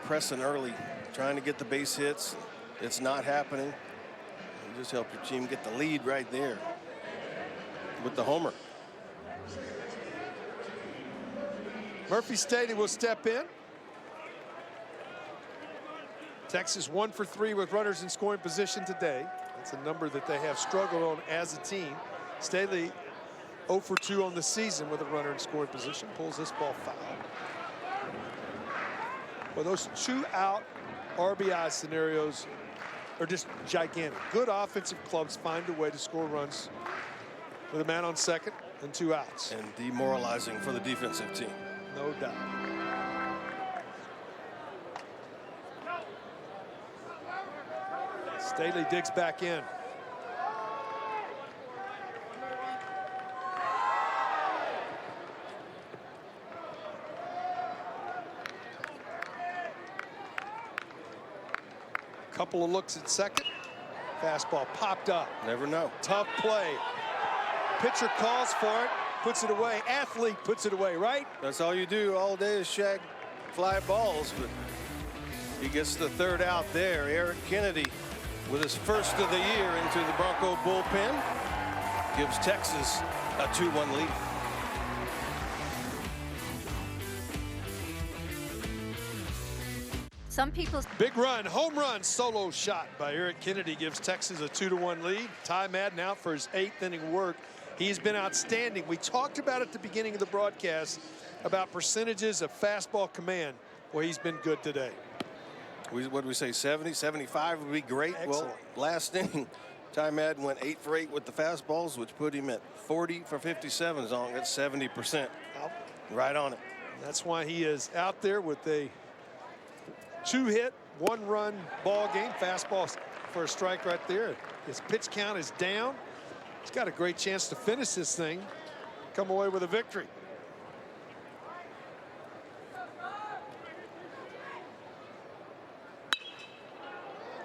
pressing early, trying to get the base hits. It's not happening. You just help your team get the lead right there with the homer. Murphy State will step in. Texas 1 for 3 with runners in scoring position today. That's a number that they have struggled on as a team. Staley 0 for 2 on the season with a runner in scoring position. Pulls this ball foul. Well, those 2-out RBI scenarios are just gigantic. Good offensive clubs find a way to score runs with a man on second and 2 outs. And demoralizing for the defensive team. No doubt. Staley digs back in. Couple of looks at second. Fastball popped up. Never know. Tough play. Pitcher calls for it, puts it away. Athlete puts it away, right? That's all you do all day is shag fly balls, but he gets the 3rd out there. Eric Kennedy with his first of the year into the Bronco bullpen gives Texas a 2-1 lead. Some people's big run, home run, solo shot by Eric Kennedy gives Texas a 2-1 lead. Ty Madden out for his 8th inning work. He's been outstanding. We talked about at the beginning of the broadcast about percentages of fastball command. Well, he's been good today. What did we say, 70, 75 would be great? Excellent. Well, last inning, Ty Madden went 8 for 8 with the fastballs, which put him at 40 for 57 zone. That's 70%. Right on it. That's why he is out there with a 2-hit, 1-run ball game. Fastball for a strike right there. His pitch count is down. He's got a great chance to finish this thing, come away with a victory.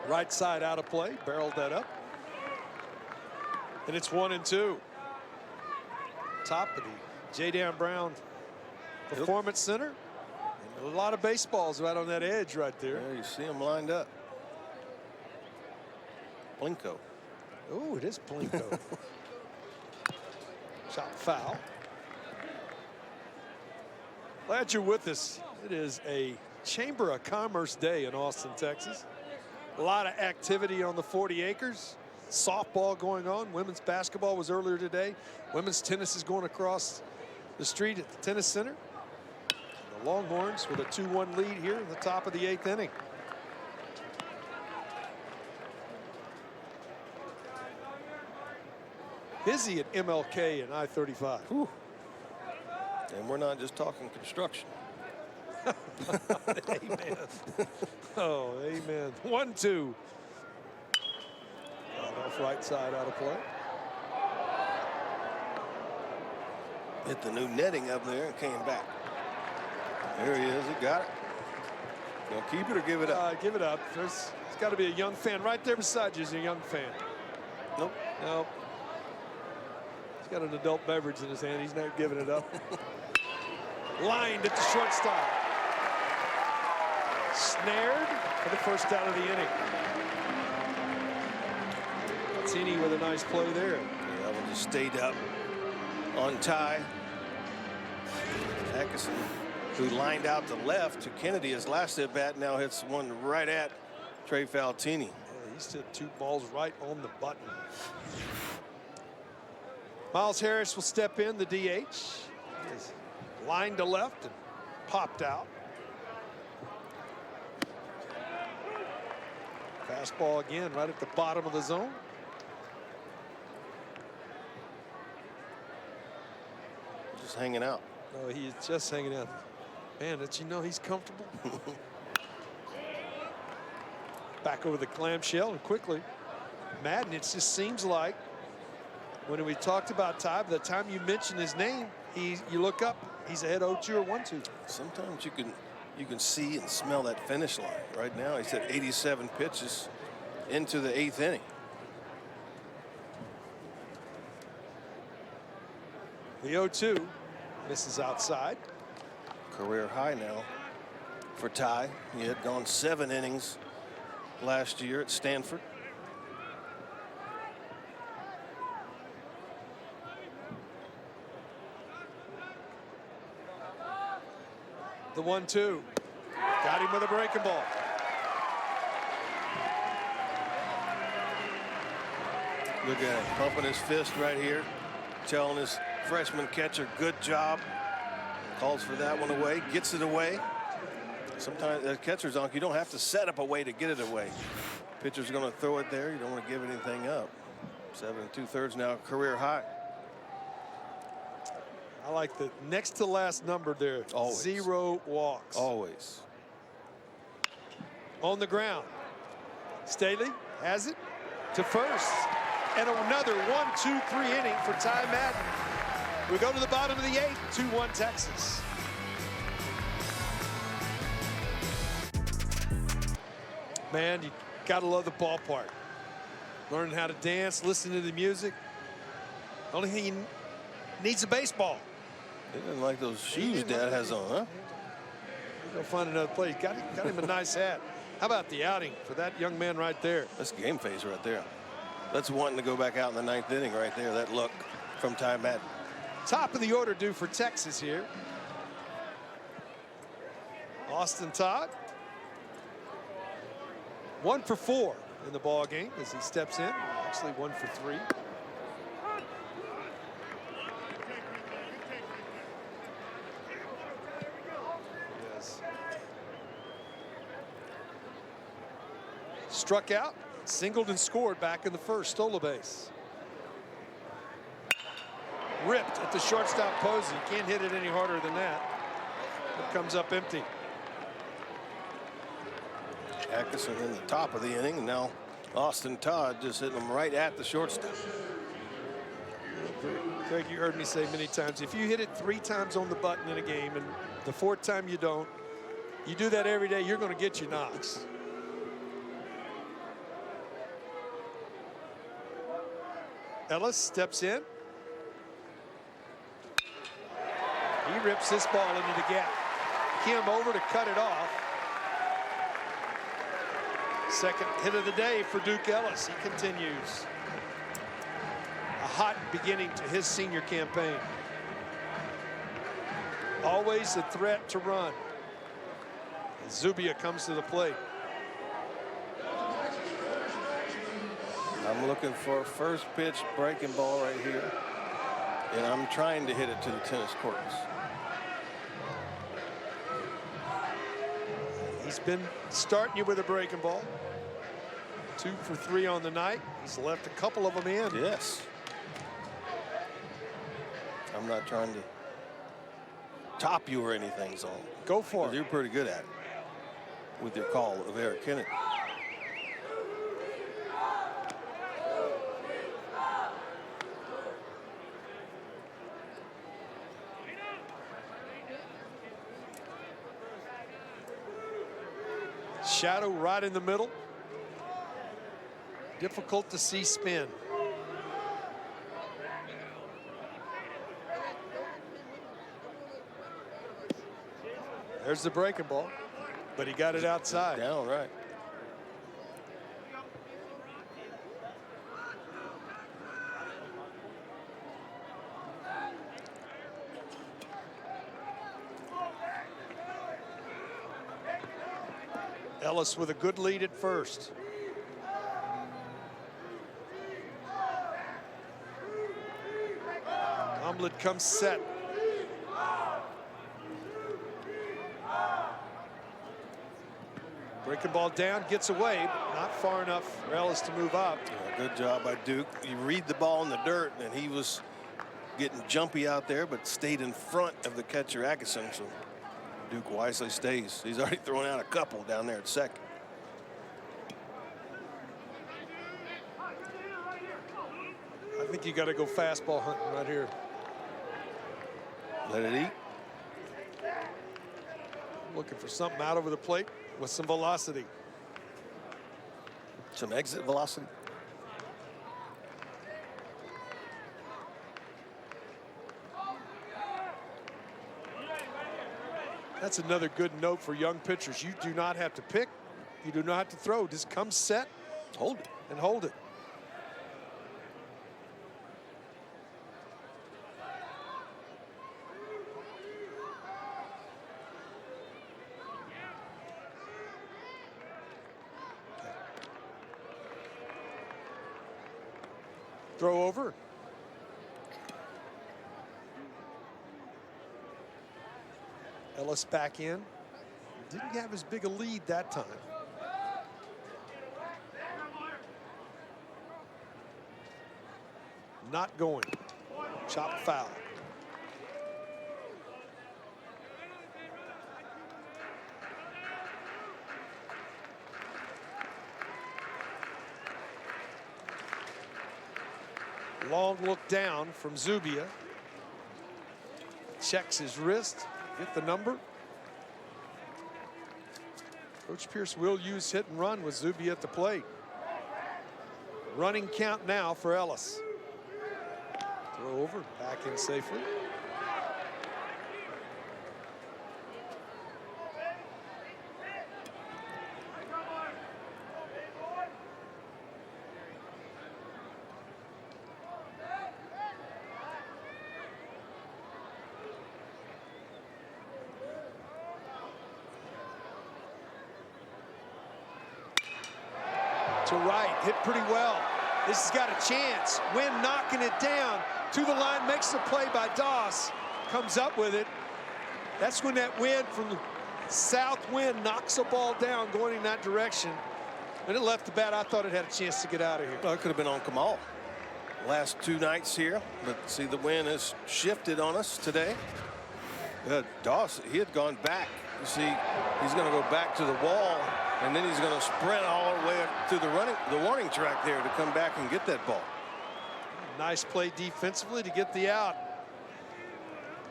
Right side out of play, barreled that up. And it's 1-2. Top of the J. Dan Brown Performance Center. And a lot of baseballs right on that edge right there. Yeah, you see them lined up. Blinko. Oh, it is Blinko. Shot foul. Glad you're with us. It is a Chamber of Commerce day in Austin, Texas. A lot of activity on the 40 acres. Softball going on. Women's basketball was earlier today. Women's tennis is going across the street at the tennis center. The Longhorns with a 2-1 lead here in the top of the 8th inning. Busy at MLK and I-35. Whew. And we're not just talking construction. Amen. Oh, amen. 1-2. Off right side out of play. Hit the new netting up there and came back. There he is. He got it. Gonna keep it or give it up? Give it up. There's got to be a young fan right there beside you. Is a young fan. Nope. Nope. He's got an adult beverage in his hand. He's not giving it up. Lined at the shortstop. Snared for the first out of the inning. Mazzini with a nice play there. Yeah, that one just stayed up on Ty. Atkinson, who lined out to left to Kennedy, his last at bat, now hits one right at Trey Faltini. Yeah, he's hit 2 balls right on the button. Miles Harris will step in, the DH. He is lined to left and popped out. Fastball again right at the bottom of the zone. Just hanging out. No, he's just hanging out. Man, did you know he's comfortable? Back over the clamshell and quickly. Madden, it just seems like when we talked about Ty, by the time you mention his name, you look up, he's ahead 0-2 or 1-2. Sometimes you can see and smell that finish line. Right now, he's at 87 pitches into the 8th inning. The 0-2 misses outside. Career high now for Ty. He had gone 7 innings last year at Stanford. The 1-2. Got him with a breaking ball. Look at him pumping his fist right here, telling his freshman catcher, good job. Calls for that one away, gets it away. Sometimes as catcher's on, you don't have to set up a way to get it away. Pitcher's going to throw it there. You don't want to give anything up. 7 2/3 now, career high. I like the next to last number there. Always. 0 walks. Always. On the ground. Staley has it to first. And another 1-2-3 inning for Ty Madden. We go to the bottom of the 8th, 2-1 Texas. Man, you gotta love the ballpark. Learning how to dance, listening to the music. Only thing he needs a baseball. He doesn't like those shoes Dad has on, huh? Go find another place. Got him a nice hat. How about the outing for that young man right there? That's game face right there. That's wanting to go back out in the 9th inning right there. That look from Ty Madden. Top of the order due for Texas here. Austin Todd. 1 for 4 in the ball game as he steps in. Actually 1 for 3. Yes. Struck out, singled and scored back in the first. Stole a base. Ripped at the shortstop Posey. Can't hit it any harder than that. It comes up empty. Atkinson in the top of the inning, and now Austin Todd just hitting him right at the shortstop. Craig, you heard me say many times, if you hit it 3 times on the button in a game and the 4th time you don't, you do that every day, you're going to get your knocks. Ellis steps in. He rips this ball into the gap. Kim over to cut it off. Second hit of the day for Duke Ellis. He continues. A hot beginning to his senior campaign. Always a threat to run. Zubia comes to the plate. I'm looking for a first pitch breaking ball right here. And I'm trying to hit it to the tennis courts. He's been starting you with a breaking ball. 2 for 3 on the night. He's left a couple of them in. Yes. I'm not trying to top you or anything, so go for it. You're pretty good at it with your call of Eric Kennedy. Shadow right in the middle. Difficult to see spin. There's the breaking ball, but he got it outside. Down right. Ellis with a good lead at first. Omelet comes set. Breaking ball down, gets away, but not far enough for Ellis to move up. Yeah, good job by Duke. You read the ball in the dirt, and he was getting jumpy out there, but stayed in front of the catcher Atkinson. So Duke wisely stays. He's already thrown out a couple down there at second. I think you got to go fastball hunting right here. Let it eat. Looking for something out over the plate with some velocity. Some exit velocity. That's another good note for young pitchers. You do not have to pick. You do not have to throw. Just come set. Hold it. And hold it. Throw over. Ellis back in. didn't have as big a lead that time. Not going. Chop foul. Long look down from Zubia. Checks his wrist, get the number. Coach Pierce will use hit and run with Zubia at the plate. Running count now for Ellis. Throw over, back in safely. To right, hit pretty well. This has got a chance. Wynn knocking it down to the line, makes the play by Doss, comes up with it. That's when that wind from the south wind knocks the ball down going in that direction. When it left the bat, I thought it had a chance to get out of here. Well, it could have been on Kamal last 2 nights here, but see, the wind has shifted on us today. Doss, he had gone back. You see, he's going to go back to the wall, and then he's going to sprint all the way up to the warning track there to come back and get that ball. Nice play defensively to get the out.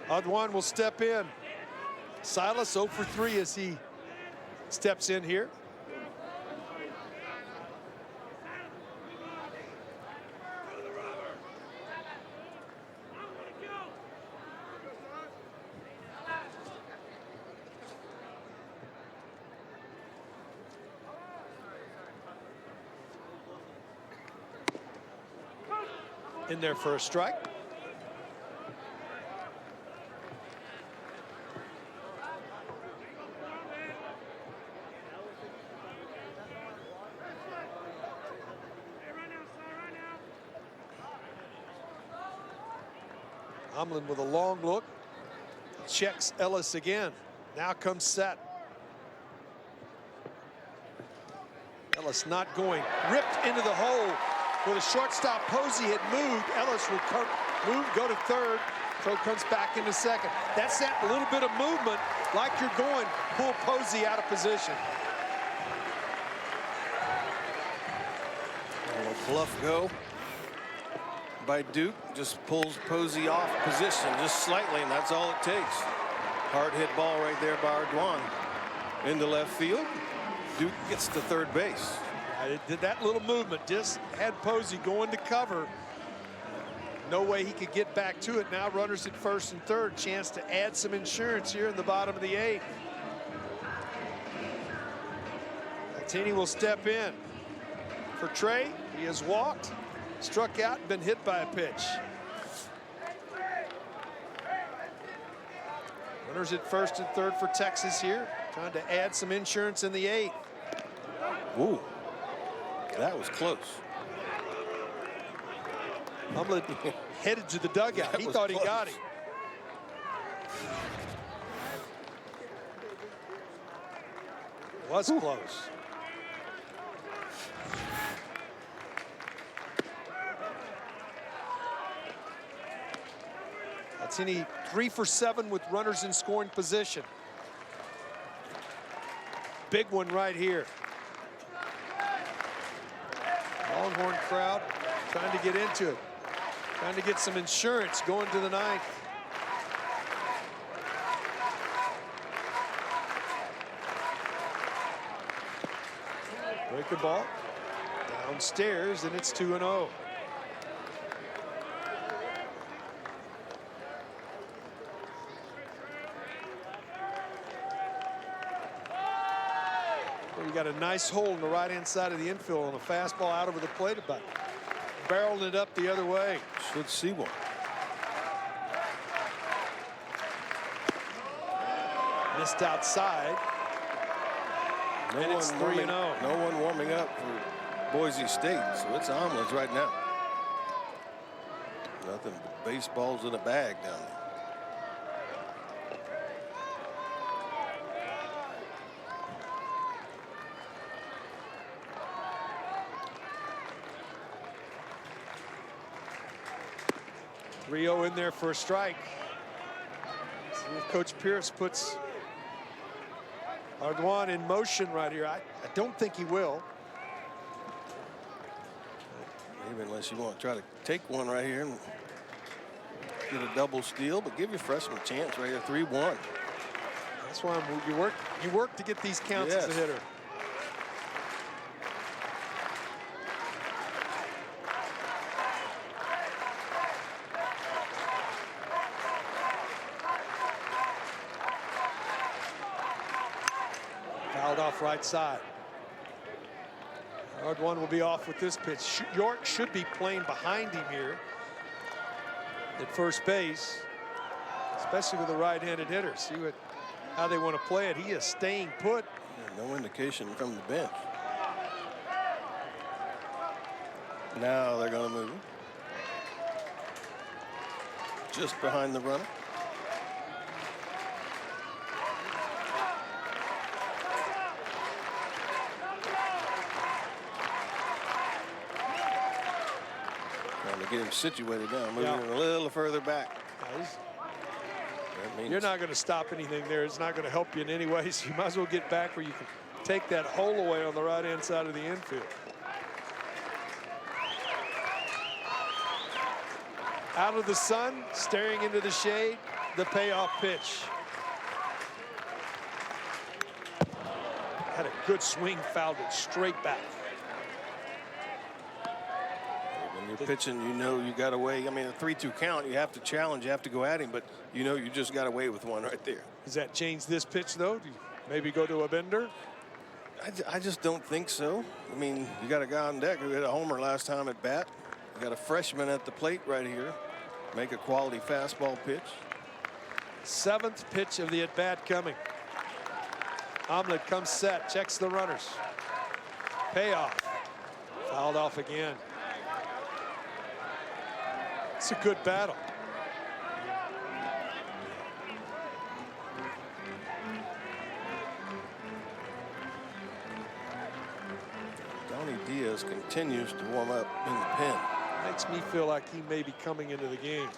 Adwan will step in. Silas 0 for 3 as he steps in here. In there for a strike. Omlin with a long look. Checks Ellis again. Now comes Set. Ellis not going. Ripped into the hole. Where the shortstop Posey had moved. Ellis will move, go to third. Throw comes back into second. That's that little bit of movement, like you're going, pull Posey out of position. A little bluff go by Duke. Just pulls Posey off position just slightly, and that's all it takes. Hard hit ball right there by Ardwan into left field. Duke gets to third base. It did that little movement, just had Posey going to cover. No way he could get back to it. Now runners at first and third. Chance to add some insurance here in the bottom of the 8th. Altini will step in. For Trey, he has walked, struck out, and been hit by a pitch. Runners at first and third for Texas here. Trying to add some insurance in the 8th. Ooh. That was close. Humlin headed to the dugout. He thought he got him. Was close. Altini 3 for 7 with runners in scoring position. Big one right here. Longhorn crowd trying to get into it. Trying to get some insurance going to the 9th. Break the ball. Downstairs, and it's 2-0. We got a nice hole in the right-hand side of the infield on a fastball out over the plate, about barreling it up the other way. Should see one. Missed outside. And it's 3-0. No one warming up for Boise State, so it's Omlin's right now. Nothing but baseballs in a bag down there. 3-0 in there for a strike. See if Coach Pierce puts Ardoin in motion right here. I don't think he will. Maybe unless you want to try to take one right here and get a double steal, but give your freshman a chance right here. 3-1. That's why you work to get these counts as a hitter. Fouled off right side. Ardoin will be off with this pitch. York should be playing behind him here at first base, especially with a right-handed hitter. See how they want to play it. He is staying put. Yeah, no indication from the bench. Now they're going to move him. Just behind the runner. Get him situated now, moving him a little further back. You're not going to stop anything there. It's not going to help you in any way, so you might as well get back where you can take that hole away on the right-hand side of the infield. Out of the sun, staring into the shade, the payoff pitch. Had a good swing, fouled it straight back. You're pitching, you know you got away. I mean, a 3-2 count, you have to challenge, you have to go at him, but you know you just got away with one right there. Does that change this pitch, though? Do you maybe go to a bender? I just don't think so. I mean, you got a guy on deck who hit a homer last time at bat. You got a freshman at the plate right here. Make a quality fastball pitch. 7th pitch of the at-bat coming. Omelet comes set, checks the runners. Payoff. Fouled off again. It's a good battle. Donnie Diaz continues to warm up in the pen. Makes me feel like he may be coming into the game.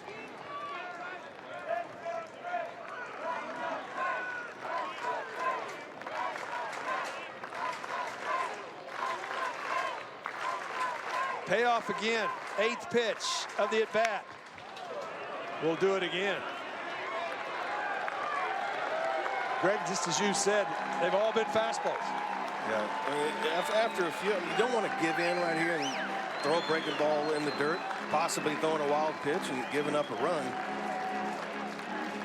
Payoff again. 8th pitch of the at-bat. We'll do it again. Greg, just as you said, they've all been fastballs. Yeah, I mean, after a few, you don't want to give in right here and throw a breaking ball in the dirt, possibly throwing a wild pitch and giving up a run.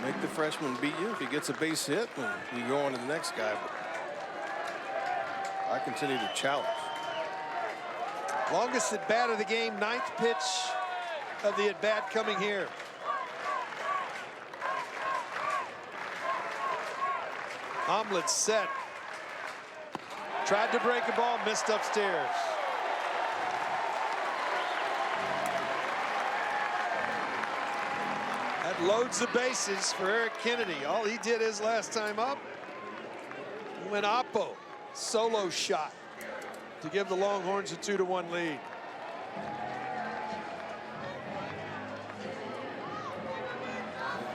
Make the freshman beat you. If he gets a base hit, and you go on to the next guy. But I continue to challenge. Longest at bat of the game, 9th pitch of the at bat coming here. Omelet set. Tried to break a ball, missed upstairs. That loads the bases for Eric Kennedy. All he did his last time up, he went oppo, solo shot to give the Longhorns a 2-1 lead.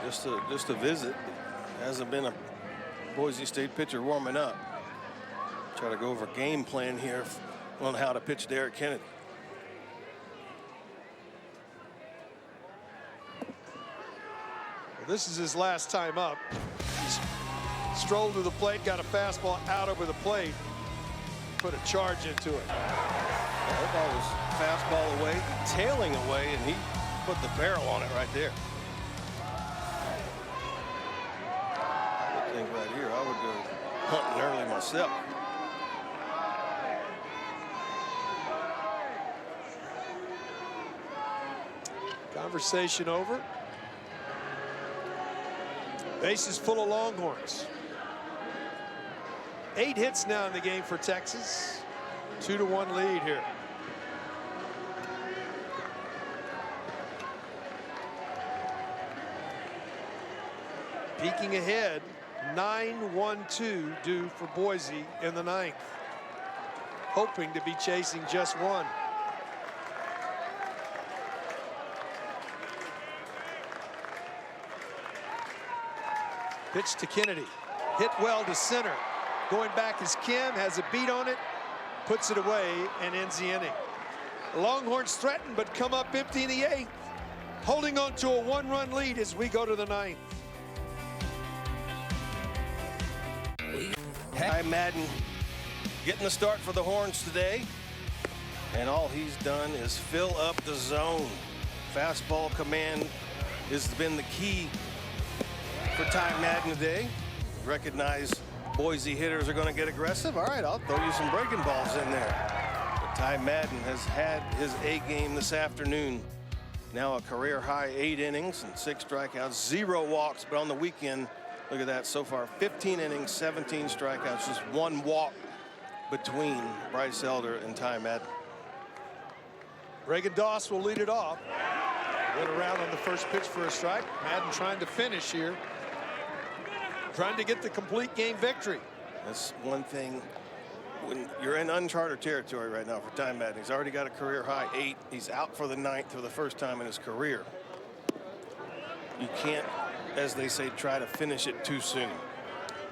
Just a visit. Hasn't been a Boise State pitcher warming up. Try to go over game plan here on how to pitch to Eric Kennedy. Well, this is his last time up. He's strolled to the plate, got a fastball out over the plate. Put a charge into it. That ball was fastball away, tailing away, and he put the barrel on it right there. I think right here I would go hunting early myself. Conversation over. Bases full of Longhorns. 8 hits now in the game for Texas. 2-1 lead here. Peeking ahead, 9-1-2 due for Boise in the 9th. Hoping to be chasing just one. Pitch to Kennedy. Hit well to center. Going back is Kim, has a beat on it, puts it away, and ends the inning. The Longhorns threaten, but come up empty in the 8th, holding on to a 1-run lead as we go to the 9th. Ty Madden getting the start for the Horns today. And all he's done is fill up the zone. Fastball command has been the key for Ty Madden today. Recognize Boise hitters are going to get aggressive. All right, I'll throw you some breaking balls in there. But Ty Madden has had his A game this afternoon. Now a career high 8 innings and 6 strikeouts, 0 walks. But on the weekend, look at that, so far 15 innings, 17 strikeouts, just 1 walk between Bryce Elder and Ty Madden. Reagan Doss will lead it off. Went around on the first pitch for a strike. Madden trying to finish here. Trying to get the complete game victory. That's one thing when you're in uncharted territory right now for Ty Madden. He's already got a career high 8. He's out for the 9th for the first time in his career. You can't, as they say, try to finish it too soon.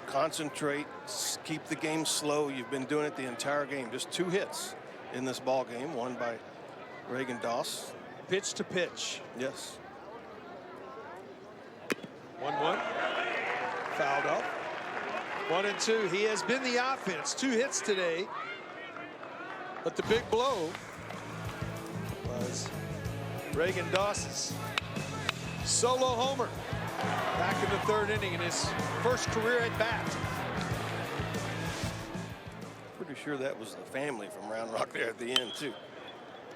Concentrate, keep the game slow. You've been doing it the entire game. Just 2 hits in this ball game, one by Reagan Doss. Pitch to pitch. Yes. 1-1. Fouled up. 1-2. He has been the offense. 2 hits today. But the big blow was Reagan Doss's solo homer back in the 3rd inning in his first career at bat. Pretty sure that was the family from Round Rock there at the end, too.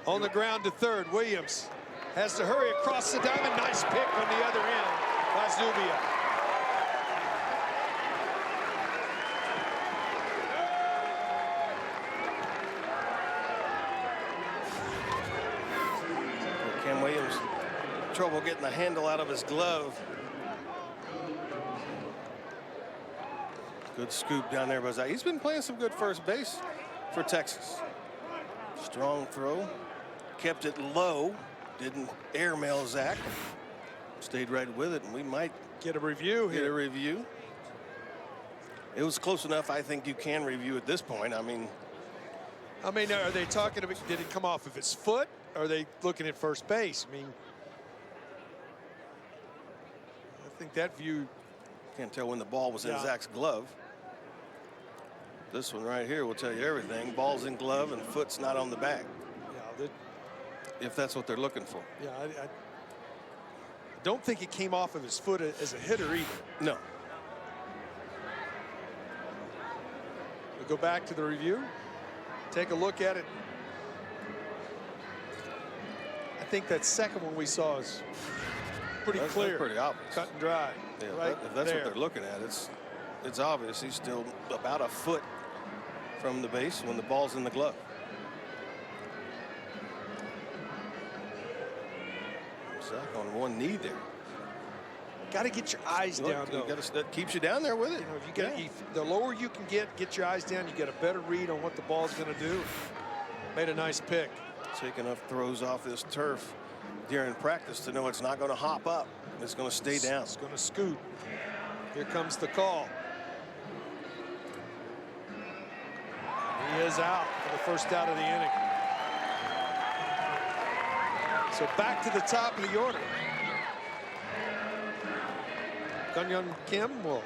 On the ground to 3rd, Williams has to hurry across the diamond. Nice pick on the other end by Zubia. Cam Williams, trouble getting the handle out of his glove. Good scoop down there by Zach. He's been playing some good first base for Texas. Strong throw. Kept it low. Didn't airmail Zach. Stayed right with it, and we might get a review here. Get a review. It was close enough. I think you can review at this point. I mean, are they talking about, did it come off of his foot? Or are they looking at first base? I mean, I think that view. Can't tell when the ball was in Zach's glove. This one right here will tell you everything. Ball's in glove and foot's not on the bag. Yeah, if that's what they're looking for. Yeah, I don't think it came off of his foot as a hitter either. No. We'll go back to the review. Take a look at it. I think that second one we saw is pretty clear. That's pretty obvious. Cut and dry. Yeah, right if that's there. what they're looking at, it's obvious. He's still about a foot from the base when the ball's in the glove. Zach on one knee there. Got to get your eyes down, though. That keeps you down there with it. You know, the lower you can get your eyes down, you get a better read on what the ball's going to do. Made a nice pick. Take enough throws off this turf during practice to know it's not going to hop up. It's going to stay down. It's going to scoot. Here comes the call. He is out for the first out of the inning. So back to the top of the order. Gunyoung Kim will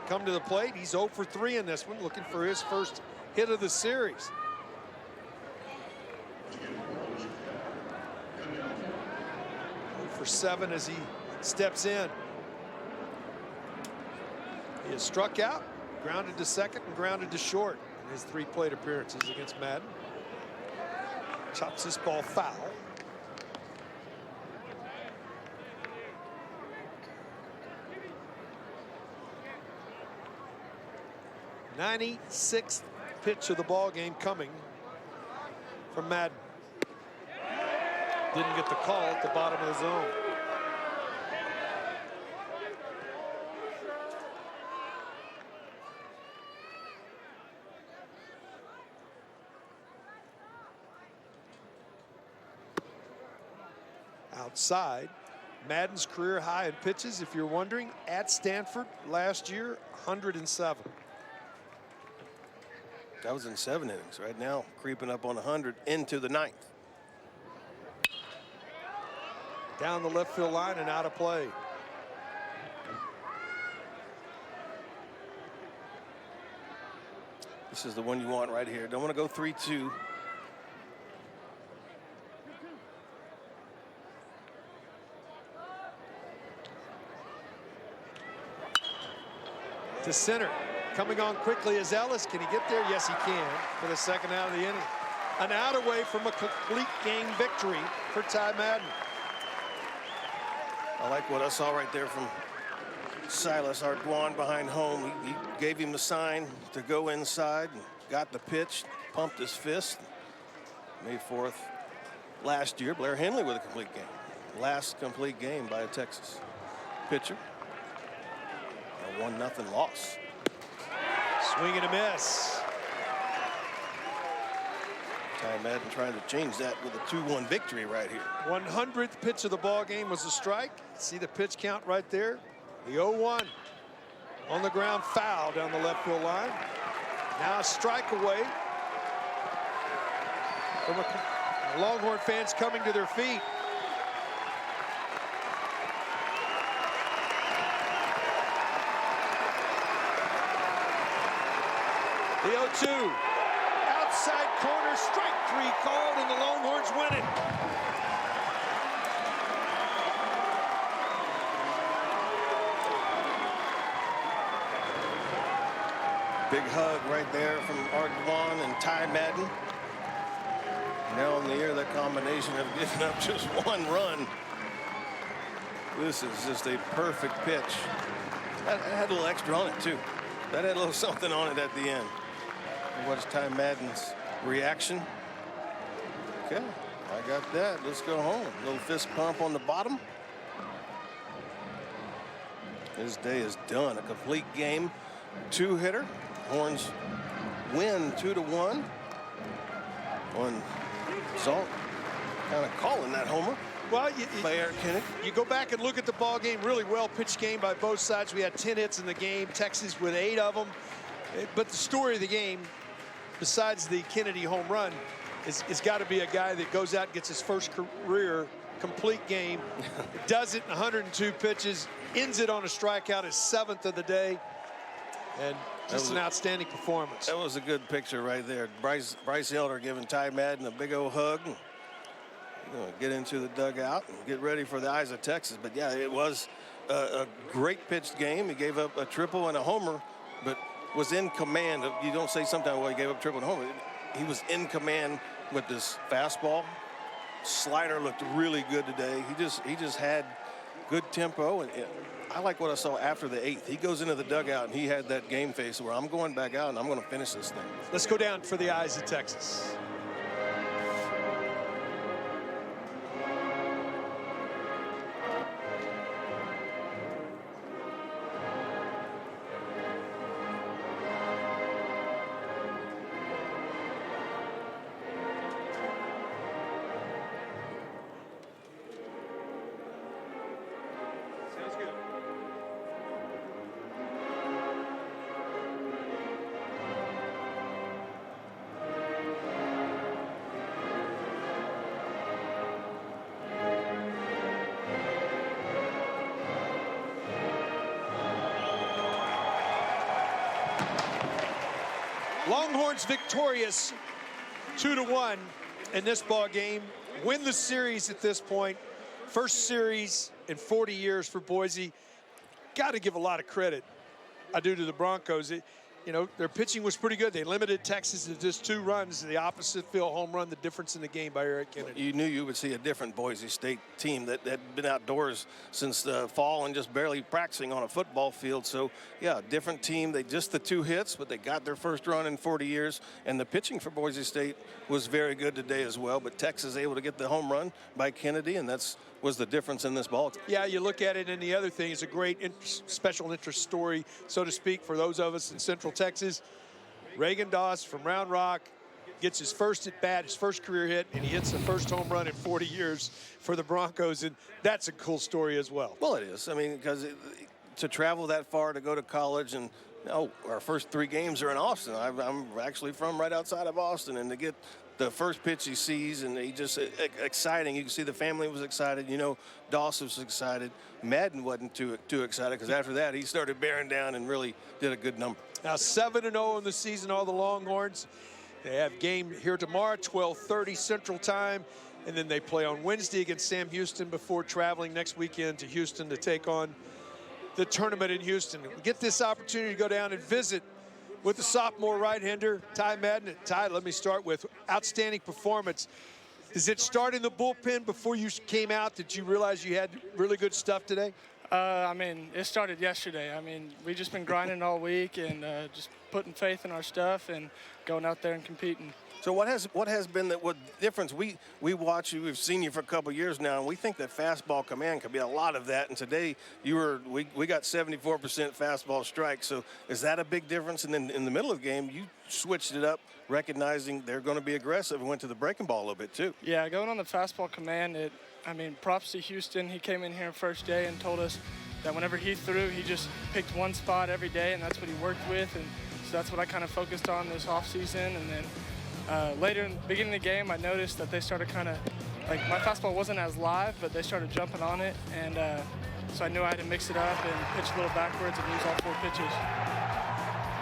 come to the plate. He's 0 for 3 in this one, looking for his first hit of the series. For 7 as he steps in. He is struck out, grounded to second, and grounded to short in his 3 plate appearances against Madden. Chops this ball foul. '96th pitch of the ball game coming from Madden. Didn't get the call at the bottom of the zone. Outside, Madden's career high in pitches, if you're wondering, at Stanford last year, 107. That was in 7 innings. Right now, creeping up on 100 into the 9th. Down the left field line and out of play. This is the one you want right here. Don't want to go 3-2. To center. Coming on quickly is Ellis. Can he get there? Yes, he can for the second out of the inning. An out away from a complete game victory for Ty Madden. I like what I saw right there from Silas Ardoin behind home. He gave him the sign to go inside and got the pitch, pumped his fist. May 4th last year, Blair Henley with a complete game. Last complete game by a Texas pitcher. A 1-0 loss. Swing and a miss. Ty Madden trying to change that with a 2-1 victory right here. 100th pitch of the ball game was a strike. See the pitch count right there. The 0-1 on the ground, foul down the left field line. Now a strike away from Longhorn fans coming to their feet. The 0-2. Outside corner, strike 3 called, and the Longhorns win it. Big hug right there from Ardoin and Ty Madden. Now in the air, that combination of giving up just 1 run. This is just a perfect pitch. That had a little extra on it, too. That had a little something on it at the end. What's Ty Madden's reaction? Okay, I got that. Let's go home. Little fist pump on the bottom. His day is done. A complete game. 2-hitter. Horns win 2-1. On Zonk kind of calling that homer. Well, by Eric Kennedy. You go back and look at the ball game. Really well pitched game by both sides. We had 10 hits in the game. Texas with 8 of them. But the story of the game, besides the Kennedy home run, is got to be a guy that goes out and gets his first career complete game. Does it in 102 pitches. Ends it on a strikeout, his 7th of the day. And just an outstanding performance. That was a good picture right there. Bryce Elder giving Ty Madden a big old hug. Get into the dugout and get ready for the eyes of Texas. But yeah, it was a great pitched game. He gave up a triple and a homer, but was in command of, you don't say sometimes, well, he gave up a triple and a homer. He was in command with this fastball. Slider looked really good today. He just had good tempo, and I like what I saw after the 8th. He goes into the dugout and he had that game face where I'm going back out and I'm going to finish this thing. Let's go down for the eyes of Texas. Longhorns victorious 2-1 in this ball game. Win the series at this point. First series in 40 years for Boise. Got to give a lot of credit. I do to the Broncos. Their pitching was pretty good. They limited Texas to just 2 runs. The opposite field home run, the difference in the game by Eric Kennedy. You knew you would see a different Boise State team that had been outdoors since the fall and just barely practicing on a football field. So, yeah, different team. They just the 2 hits, but they got their first run in 40 years. And the pitching for Boise State was very good today as well. But Texas able to get the home run by Kennedy, and that's was the difference in this ball game. Yeah, you look at it, and the other thing is a great special interest story, so to speak, for those of us in Central Texas. Reagan Doss from Round Rock gets his first at bat, his first career hit, and he hits the first home run in 40 years for the Broncos, and that's a cool story as well. Well, it is. I mean, because to travel that far to go to college, and our first 3 games are in Austin. I'm actually from right outside of Austin, and to get the first pitch he sees, and he just exciting. You can see the family was excited. You know, Dawson was excited. Madden wasn't too excited, because after that he started bearing down and really did a good number. Now 7-0 in the season, all the Longhorns. They have game here tomorrow, 12:30 Central Time, and then they play on Wednesday against Sam Houston before traveling next weekend to Houston to take on the tournament in Houston. We get this opportunity to go down and visit with the sophomore right-hander, Ty Madden. Ty, let me start with outstanding performance. Does it start in the bullpen before you came out? Did you realize you had really good stuff today? I mean, it started yesterday. I mean, we just been grinding all week and just putting faith in our stuff and going out there and competing. So what has been what difference? We watch you. We've seen you for a couple of years now, and we think that fastball command could be a lot of that. And today we got 74% fastball strike. So is that a big difference? And then in the middle of the game, you switched it up, recognizing they're going to be aggressive, and went to the breaking ball a little bit too. Yeah, going on the fastball command. I mean, props to Houston. He came in here first day and told us that whenever he threw, he just picked one spot every day, and that's what he worked with. And so that's what I kind of focused on this offseason. And then later in the beginning of the game, I noticed that they started kind of, like, my fastball wasn't as live, but they started jumping on it. And so I knew I had to mix it up and pitch a little backwards and use all 4 pitches.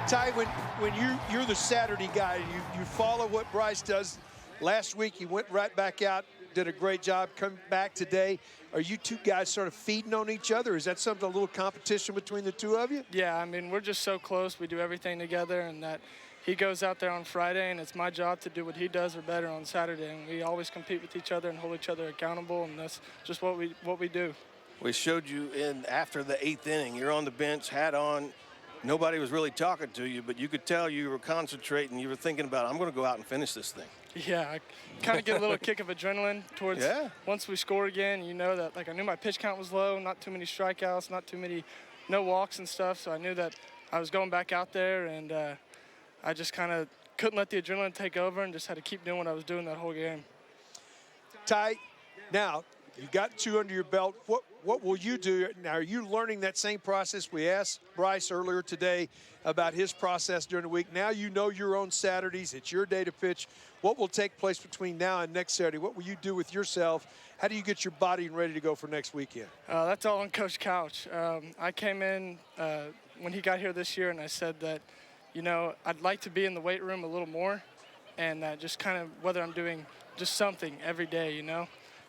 Ty, when you're the Saturday guy, you follow what Bryce does. Last week, he went right back out, did a great job, come back today. Are you two guys sort of feeding on each other? Is that something, a little competition between the two of you? Yeah, I mean, we're just so close. We do everything together, and that he goes out there on Friday, and it's my job to do what he does or better on Saturday. And we always compete with each other and hold each other accountable, and that's just what we do. We showed you after the 8th inning. You're on the bench, hat on. Nobody was really talking to you, but you could tell you were concentrating. You were thinking about, I'm going to go out and finish this thing. Yeah, I kind of get a little kick of adrenaline towards once we score again. You know that, like, I knew my pitch count was low, not too many strikeouts, no walks and stuff. So I knew that I was going back out there, and I just kind of couldn't let the adrenaline take over and just had to keep doing what I was doing that whole game. Ty, now you got 2 under your belt. What will you do? Now, are you learning that same process? We asked Bryce earlier today about his process during the week. Now you know your own Saturdays. It's your day to pitch. What will take place between now and next Saturday? What will you do with yourself? How do you get your body ready to go for next weekend? That's all on Coach Couch. I came in when he got here this year, and I said that, you know, I'd like to be in the weight room a little more, and just kind of whether I'm doing just something every day, you know.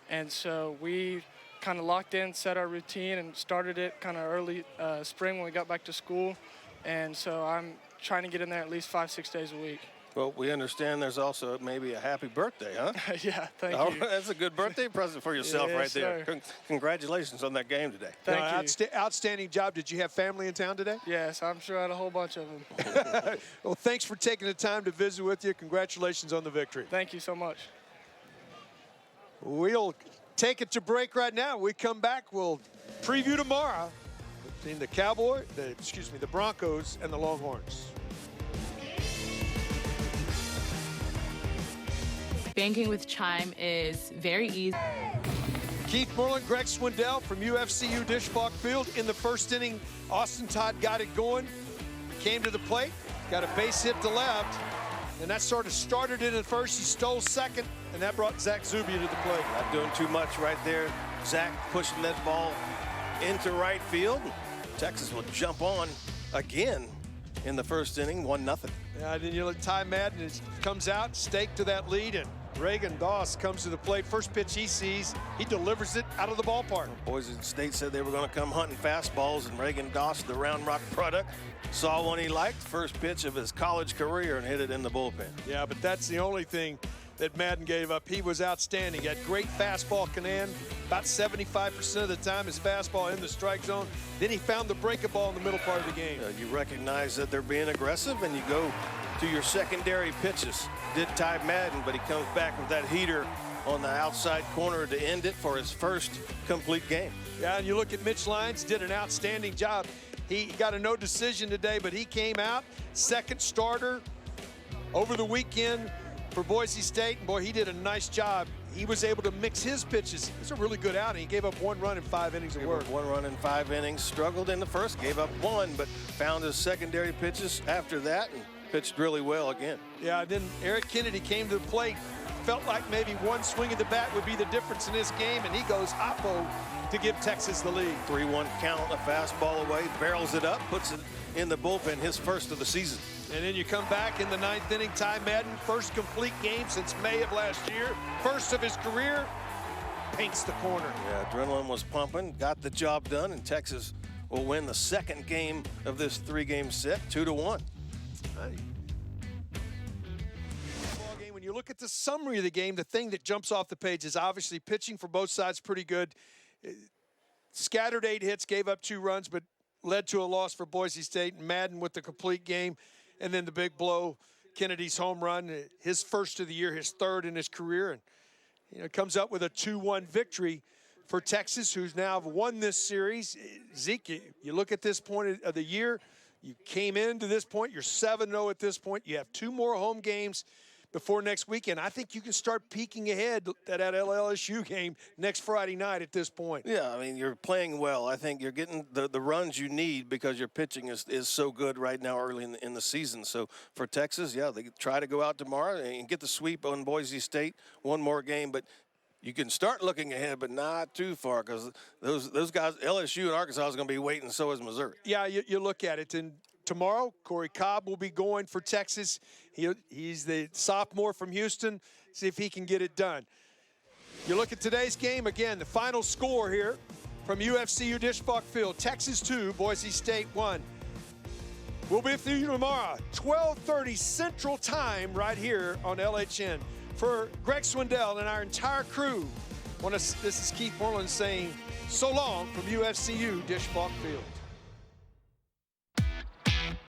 And so we kind of locked in, set our routine, and started it kind of early spring when we got back to school. And so I'm trying to get in there at least 5-6 days a week. Well, we understand there's also maybe a happy birthday, huh? Yeah, thank you. That's a good birthday present for yourself right there. Congratulations on that game today. Thank you. Outstanding job. Did you have family in town today? Yes, I'm sure I had a whole bunch of them. Well, thanks for taking the time to visit with you. Congratulations on the victory. Thank you so much. We'll take it to break right now. When we come back, we'll preview tomorrow between the Broncos and the Longhorns. Banking with Chime is very easy. Keith Moreland, Greg Swindell from UFCU Disch-Falk Field. In the first inning, Austin Todd got it going, came to the plate, got a base hit to left, and that sort of started it at first. He stole second, and that brought Zach Zuby to the plate. Not doing too much right there. Zach pushing that ball into right field. Texas will jump on again in the first inning, 1-0. Yeah, then you look, Ty Madden comes out, staked to that lead, and Reagan Doss comes to the plate. First pitch he sees, he delivers it out of the ballpark. Boise State said they were going to come hunting fastballs, and Reagan Doss, the Round Rock product, saw one he liked, first pitch of his college career, and hit it in the bullpen. Yeah, but that's the only thing that Madden gave up. He was outstanding. He had great fastball command. About 75% of the time, his fastball in the strike zone. Then he found the breaking ball in the middle part of the game. You recognize that they're being aggressive, and you go to your secondary pitches. Did Ty Madden, but he comes back with that heater on the outside corner to end it for his first complete game. Yeah, and you look at Mitch Lyons, did an outstanding job. He got a no decision today, but he came out, second starter over the weekend. for Boise State. And boy, he did a nice job. He was able to mix his pitches. It's a really good outing. He gave up 1 run in 5 innings of work. 1 run in 5 innings. Struggled in the first, gave up 1, but found his secondary pitches after that and pitched really well again. Yeah, then Eric Kennedy came to the plate. Felt like maybe 1 swing of the bat would be the difference in this game, and he goes oppo to give Texas the lead. 3-1 count, a fastball away, barrels it up, puts it in the bullpen, his first of the season. And then you come back in the 9th inning, Ty Madden, first complete game since May of last year, first of his career, paints the corner. Yeah, adrenaline was pumping, got the job done, and Texas will win the 2nd game of this 3-game set, 2-1. When you look at the summary of the game, the thing that jumps off the page is obviously pitching for both sides pretty good. Scattered 8 hits, gave up 2 runs, but led to a loss for Boise State. Madden with the complete game. And then the big blow, Kennedy's home run, his first of the year, his 3rd in his career. And comes up with a 2-1 victory for Texas, who's now won this series. Zeke, you look at this point of the year, you came into this point, you're 7-0 at this point. You have 2 more home games before next weekend. I think you can start peeking ahead at that LSU game next Friday night at this point. Yeah, I mean, you're playing well. I think you're getting the runs you need because your pitching is so good right now early in the season. So for Texas, yeah, they try to go out tomorrow and get the sweep on Boise State, 1 more game. But you can start looking ahead, but not too far because those guys, LSU and Arkansas, is going to be waiting, so is Missouri. Yeah, you look at it. And tomorrow, Corey Cobb will be going for Texas. He's the sophomore from Houston. See if he can get it done. You look at today's game, again, the final score here from UFCU Disch-Falk Field. Texas 2, Boise State 1. We'll be with you tomorrow, 12:30 Central Time right here on LHN. For Greg Swindell and our entire crew, this is Keith Moreland saying so long from UFCU Disch-Falk Field.